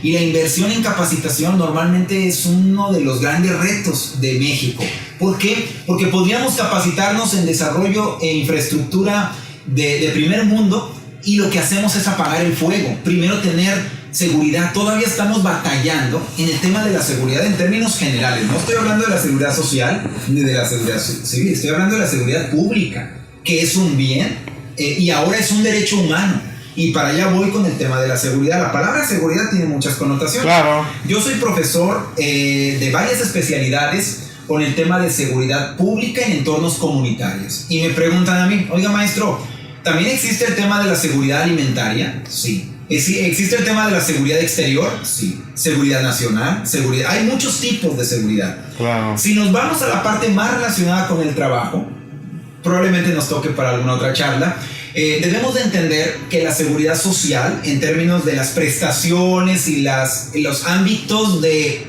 Speaker 2: Y la inversión en capacitación normalmente es uno de los grandes retos de México. ¿Por qué? Porque podríamos capacitarnos en desarrollo e infraestructura de primer mundo y lo que hacemos es apagar el fuego. Primero tener seguridad. Todavía estamos batallando en el tema de la seguridad en términos generales. No estoy hablando de la seguridad social ni de la seguridad civil, estoy hablando de la seguridad pública, que es un bien y ahora es un derecho humano. Y para allá voy con el tema de la seguridad. La palabra seguridad tiene muchas connotaciones.
Speaker 1: Claro.
Speaker 2: Yo soy profesor de varias especialidades con el tema de seguridad pública en entornos comunitarios. Y me preguntan a mí, oiga maestro, ¿también existe el tema de la seguridad alimentaria? Sí. ¿Existe el tema de la seguridad exterior? Sí. ¿Seguridad nacional? Seguridad. Hay muchos tipos de seguridad.
Speaker 1: Claro.
Speaker 2: Si nos vamos a la parte más relacionada con el trabajo, probablemente nos toque para alguna otra charla, debemos de entender que la seguridad social, en términos de las prestaciones y los ámbitos de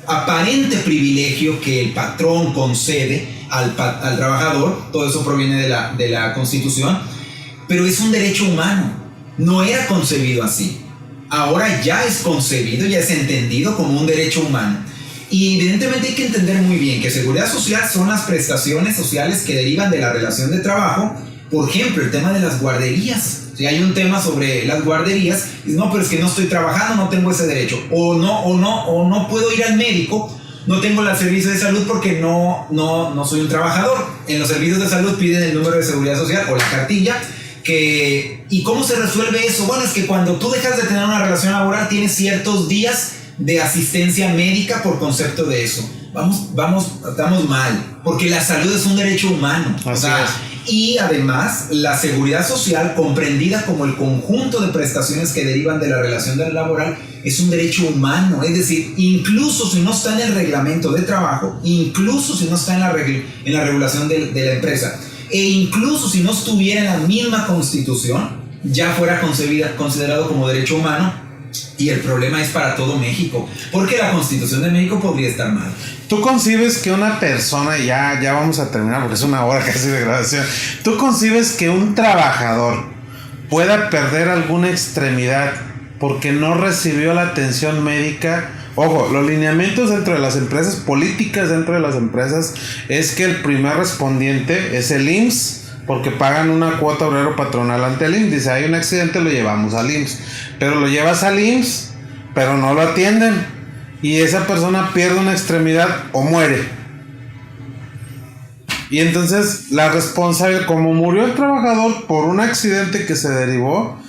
Speaker 2: aparente privilegio que el patrón concede al trabajador, todo eso proviene de la Constitución, pero es un derecho humano. No era concebido así. Ahora ya es concebido, ya es entendido como un derecho humano. Y evidentemente hay que entender muy bien que seguridad social son las prestaciones sociales que derivan de la relación de trabajo. Por ejemplo, el tema de las guarderías. Si hay un tema sobre las guarderías, no, pero es que no estoy trabajando, no tengo ese derecho. O no puedo ir al médico, no tengo el servicio de salud porque no soy un trabajador. En los servicios de salud piden el número de seguridad social o la cartilla. ¿Y cómo se resuelve eso? Bueno, es que cuando tú dejas de tener una relación laboral tienes ciertos días de asistencia médica por concepto de eso. Estamos mal, porque la salud es un derecho humano.
Speaker 1: Así es.
Speaker 2: Y además la seguridad social, comprendida como el conjunto de prestaciones que derivan de la relación laboral, es un derecho humano. Es decir, incluso si no está en el reglamento de trabajo, incluso si no está en la regulación de la empresa, e incluso si no estuviera en la misma Constitución, ya fuera considerado como derecho humano. Y el problema es para todo México, porque la Constitución de México podría estar mal.
Speaker 1: ¿Tú concibes que una persona, ya vamos a terminar porque es una hora casi de grabación, ¿tú concibes que un trabajador pueda perder alguna extremidad porque no recibió la atención médica? Ojo, los lineamientos dentro de las empresas, políticas dentro de las empresas, es que el primer respondiente es el IMSS, porque pagan una cuota obrero patronal ante el IMSS. Dice, hay un accidente, lo llevamos al IMSS. Pero lo llevas al IMSS, pero no lo atienden. Y esa persona pierde una extremidad o muere. Y entonces la responsabilidad, como murió el trabajador por un accidente que se derivó,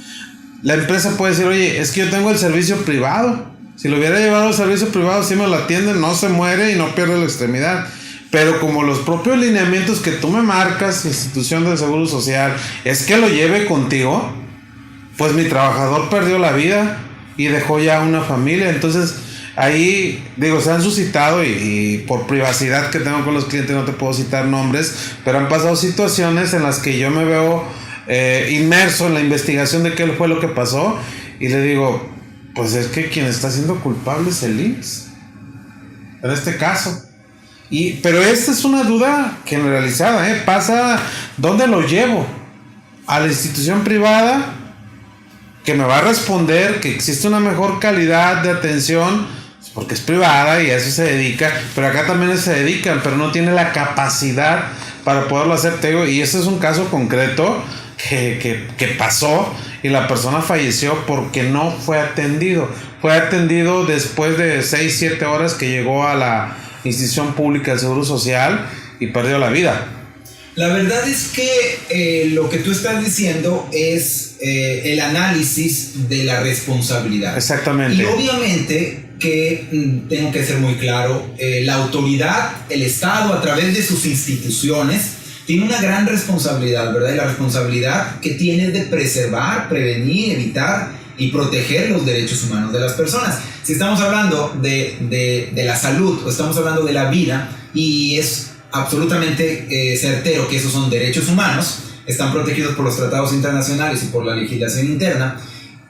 Speaker 1: la empresa puede decir, oye, es que yo tengo el servicio privado. Si lo hubiera llevado al servicio privado, sí me lo atienden, no se muere y no pierde la extremidad. Pero como los propios lineamientos que tú me marcas, institución del Seguro Social, es que lo lleve contigo, pues mi trabajador perdió la vida y dejó ya una familia. Entonces ahí, digo, se han suscitado y por privacidad que tengo con los clientes no te puedo citar nombres, pero han pasado situaciones en las que yo me veo inmerso en la investigación de qué fue lo que pasó y le digo, pues es que quien está siendo culpable es el IMSS en este caso. Pero esta es una duda generalizada, pasa, ¿dónde lo llevo? A la institución privada que me va a responder que existe una mejor calidad de atención porque es privada y a eso se dedica, pero acá también se dedican, pero no tiene la capacidad para poderlo hacer, te digo, y este es un caso concreto que pasó y la persona falleció porque no fue atendido después de 6-7 horas que llegó a la institución pública del Seguro Social y perdió la vida.
Speaker 2: La verdad es que lo que tú estás diciendo es el análisis de la responsabilidad.
Speaker 1: Exactamente.
Speaker 2: Y obviamente que tengo que ser muy claro, la autoridad, el Estado, a través de sus instituciones, tiene una gran responsabilidad, ¿verdad? Y la responsabilidad que tiene es de preservar, prevenir, evitar y proteger los derechos humanos de las personas. Si estamos hablando de la salud o estamos hablando de la vida, y es absolutamente certero que esos son derechos humanos, están protegidos por los tratados internacionales y por la legislación interna,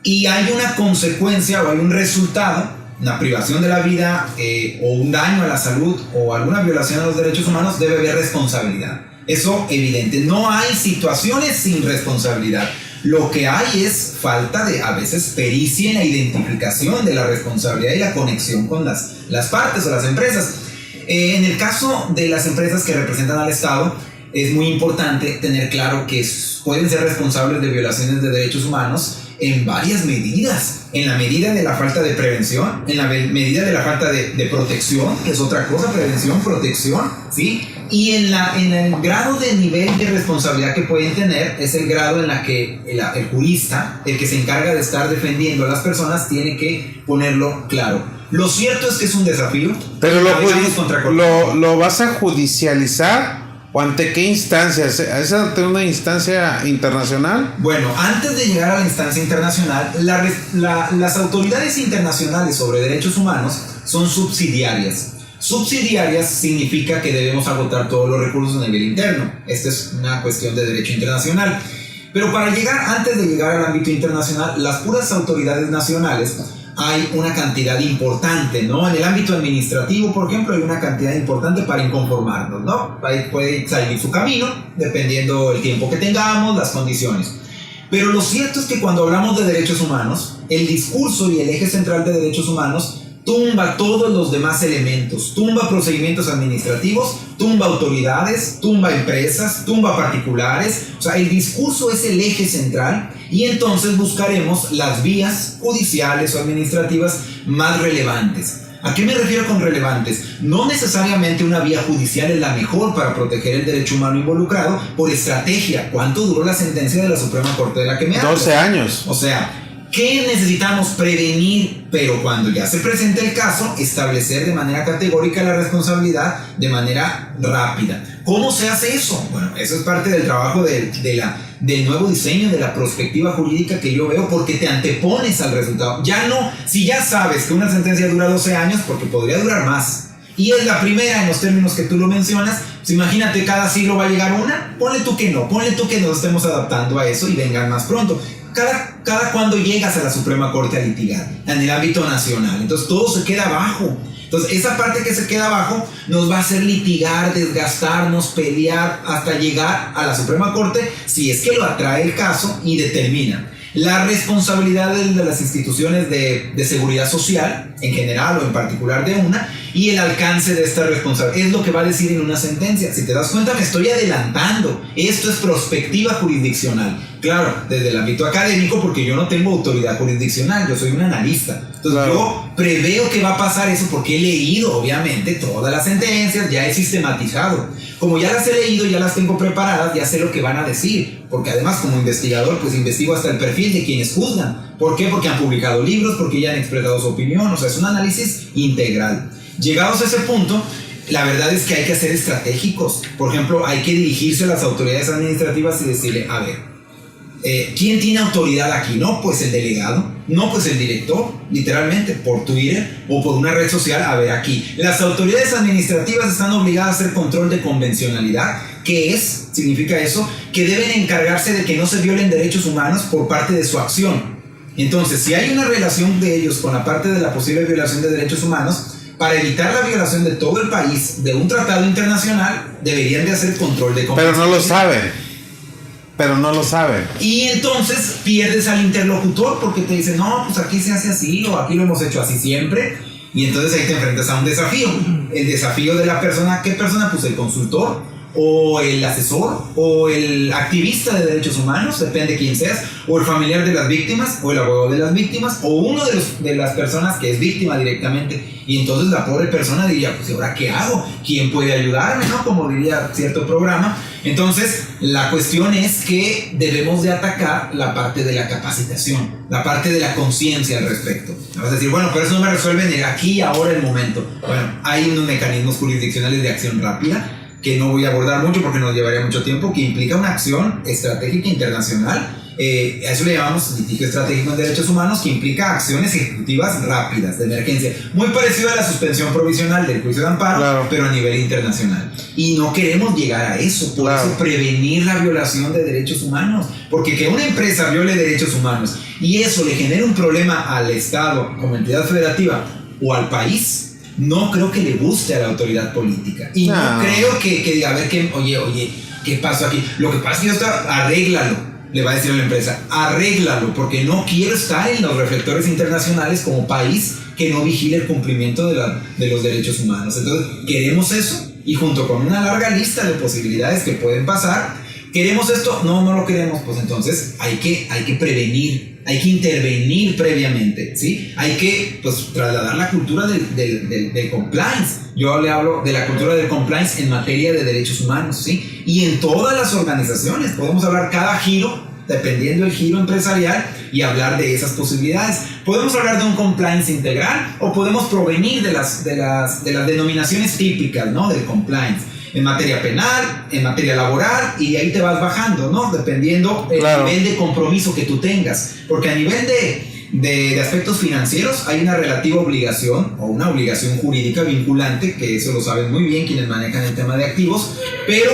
Speaker 2: y hay una consecuencia o hay un resultado, una privación de la vida o un daño a la salud o alguna violación a los derechos humanos, debe haber responsabilidad. Eso evidente. No hay situaciones sin responsabilidad. Lo que hay es falta de, a veces, pericia en la identificación de la responsabilidad y la conexión con las partes o las empresas. En el caso de las empresas que representan al Estado, es muy importante tener claro que pueden ser responsables de violaciones de derechos humanos en varias medidas. En la medida de la falta de prevención, en la medida de la falta de protección, que es otra cosa, prevención, protección, ¿sí? Y en el grado de nivel de responsabilidad que pueden tener, es el grado en la que el jurista, el que se encarga de estar defendiendo a las personas, tiene que ponerlo claro. Lo cierto es que es un desafío.
Speaker 1: Pero lo vas a judicializar. ¿O ante qué instancia? ¿Es ante una instancia internacional?
Speaker 2: Bueno, antes de llegar a la instancia internacional, las autoridades internacionales sobre derechos humanos son subsidiarias. Subsidiarias significa que debemos agotar todos los recursos a nivel interno. Esta es una cuestión de derecho internacional. Pero antes de llegar al ámbito internacional, las puras autoridades nacionales, hay una cantidad importante, ¿no? En el ámbito administrativo, por ejemplo, hay una cantidad importante para inconformarnos, ¿no? Ahí puede salir su camino, dependiendo el tiempo que tengamos, las condiciones. Pero lo cierto es que cuando hablamos de derechos humanos, el discurso y el eje central de derechos humanos tumba todos los demás elementos, tumba procedimientos administrativos, tumba autoridades, tumba empresas, tumba particulares. O sea, el discurso es el eje central y entonces buscaremos las vías judiciales o administrativas más relevantes. ¿A qué me refiero con relevantes? No necesariamente una vía judicial es la mejor para proteger el derecho humano involucrado por estrategia. ¿Cuánto duró la sentencia de la Suprema Corte de la que me hablas?
Speaker 1: 12 años.
Speaker 2: O sea, ¿qué necesitamos? Prevenir, pero cuando ya se presente el caso, establecer de manera categórica la responsabilidad de manera rápida. ¿Cómo se hace eso? Bueno, eso es parte del trabajo del nuevo diseño de la prospectiva jurídica que yo veo, porque te antepones al resultado. Ya no, si ya sabes que una sentencia dura 12 años, porque podría durar más, y es la primera en los términos que tú lo mencionas, pues imagínate, cada siglo va a llegar una, ponle tú que nos estemos adaptando a eso y vengan más pronto. Cada cuando llegas a la Suprema Corte a litigar en el ámbito nacional, entonces todo se queda abajo. Entonces esa parte que se queda abajo nos va a hacer litigar, desgastarnos, pelear hasta llegar a la Suprema Corte, si es que lo atrae el caso y determina la responsabilidad de las instituciones de seguridad social en general o en particular de una, y el alcance de esta responsabilidad. Es lo que va a decir en una sentencia. Si te das cuenta, me estoy adelantando. Esto es prospectiva jurisdiccional. Claro, desde el ámbito académico, porque yo no tengo autoridad jurisdiccional, yo soy un analista. Entonces claro, yo preveo que va a pasar eso porque he leído, obviamente, todas las sentencias, ya he sistematizado. Como ya las he leído, ya las tengo preparadas, ya sé lo que van a decir. Porque además, como investigador, pues investigo hasta el perfil de quienes juzgan. ¿Por qué? Porque han publicado libros, porque ya han expresado su opinión. O sea, es un análisis integral. Llegados a ese punto, la verdad es que hay que ser estratégicos. Por ejemplo, hay que dirigirse a las autoridades administrativas y decirle, a ver, ¿quién tiene autoridad aquí? No, pues el delegado, no, pues el director, literalmente, por Twitter o por una red social. A ver, aquí, las autoridades administrativas están obligadas a hacer control de convencionalidad. ¿Qué es? Significa eso, que deben encargarse de que no se violen derechos humanos por parte de su acción. Entonces, si hay una relación de ellos con la parte de la posible violación de derechos humanos, para evitar la violación de todo el país de un tratado internacional, deberían de hacer control de convencionalidad.
Speaker 1: Pero no lo saben.
Speaker 2: Y entonces pierdes al interlocutor porque te dicen, no, pues aquí se hace así o aquí lo hemos hecho así siempre. Y entonces ahí te enfrentas a un desafío. El desafío de la persona, ¿qué persona? Pues el consultor o el asesor, o el activista de derechos humanos, depende quién seas, o el familiar de las víctimas, o el abogado de las víctimas, o uno de las personas que es víctima directamente. Y entonces la pobre persona diría, pues ¿ahora qué hago? ¿Quién puede ayudarme? ¿No? Como diría cierto programa. Entonces la cuestión es que debemos de atacar la parte de la capacitación, la parte de la conciencia al respecto. Vas a decir, bueno, pero eso no me resuelve aquí, ahora, el momento. Bueno, hay unos mecanismos jurisdiccionales de acción rápida que no voy a abordar mucho porque nos llevaría mucho tiempo, que implica una acción estratégica internacional. A eso le llamamos litigio estratégico en derechos humanos, que implica acciones ejecutivas rápidas de emergencia, muy parecido a la suspensión provisional del juicio de amparo, claro, pero a nivel internacional. Y no queremos llegar a eso, por eso prevenir la violación de derechos humanos, porque que una empresa viole derechos humanos y eso le genere un problema al Estado como entidad federativa o al país, no creo que le guste a la autoridad política. Y no creo que diga, a ver, oye, ¿qué pasó aquí? Lo que pasa es que arréglalo, le va a decir a la empresa, arréglalo, porque no quiero estar en los reflectores internacionales como país que no vigile el cumplimiento de los derechos humanos. Entonces, queremos eso, y junto con una larga lista de posibilidades que pueden pasar, ¿queremos esto? No lo queremos. Pues entonces hay que prevenir, hay que intervenir previamente, ¿sí? Hay que, pues, trasladar la cultura del compliance. Yo le hablo de la cultura del compliance en materia de derechos humanos, ¿sí? Y en todas las organizaciones podemos hablar cada giro, dependiendo del giro empresarial, y hablar de esas posibilidades. Podemos hablar de un compliance integral o podemos provenir de las denominaciones típicas, ¿no? Del compliance. En materia penal, en materia laboral, y de ahí te vas bajando, ¿no? Dependiendo el nivel de compromiso que tú tengas. Porque a nivel de aspectos financieros hay una relativa obligación o una obligación jurídica vinculante, que eso lo saben muy bien quienes manejan el tema de activos, pero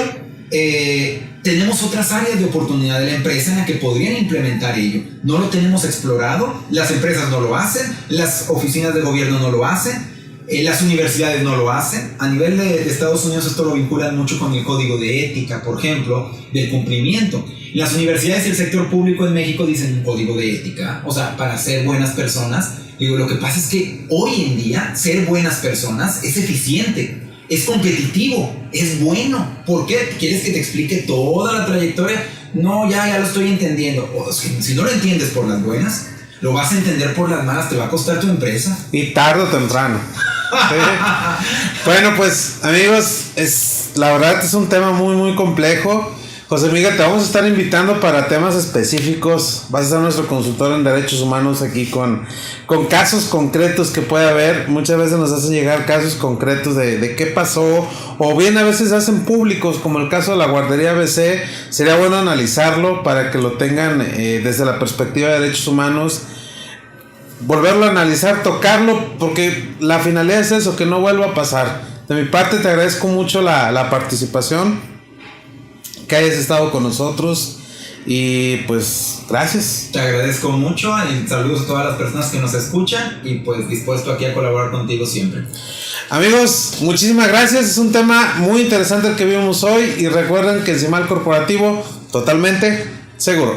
Speaker 2: tenemos otras áreas de oportunidad de la empresa en la que podrían implementar ello. No lo tenemos explorado, las empresas no lo hacen, las oficinas de gobierno no lo hacen, las universidades no lo hacen. A nivel de Estados Unidos esto lo vinculan mucho con el código de ética, por ejemplo, del cumplimiento. Las universidades y el sector público en México dicen un código de ética, o sea, para ser buenas personas. Digo, lo que pasa es que hoy en día ser buenas personas es eficiente, es competitivo, es bueno. ¿Por qué? ¿Quieres que te explique toda la trayectoria? No, ya lo estoy entendiendo. O es que si no lo entiendes por las buenas, lo vas a entender por las malas, te va a costar tu empresa.
Speaker 1: Y tarde o temprano. Sí. Bueno, pues amigos, la verdad es un tema muy muy complejo. José Miguel, te vamos a estar invitando para temas específicos. Vas a ser nuestro consultor en derechos humanos aquí con casos concretos que puede haber. Muchas veces nos hacen llegar casos concretos de qué pasó, o bien a veces se hacen públicos, como el caso de la guardería ABC. Sería bueno analizarlo para que lo tengan desde la perspectiva de derechos humanos, volverlo a analizar, tocarlo, porque la finalidad es eso, que no vuelva a pasar. De mi parte te agradezco mucho la participación, que hayas estado con nosotros, y pues gracias.
Speaker 2: Te agradezco mucho, y saludos a todas las personas que nos escuchan, y pues dispuesto aquí a colaborar contigo siempre.
Speaker 1: Amigos, muchísimas gracias. Es un tema muy interesante el que vimos hoy, y recuerden que el CIMAL corporativo, totalmente seguro.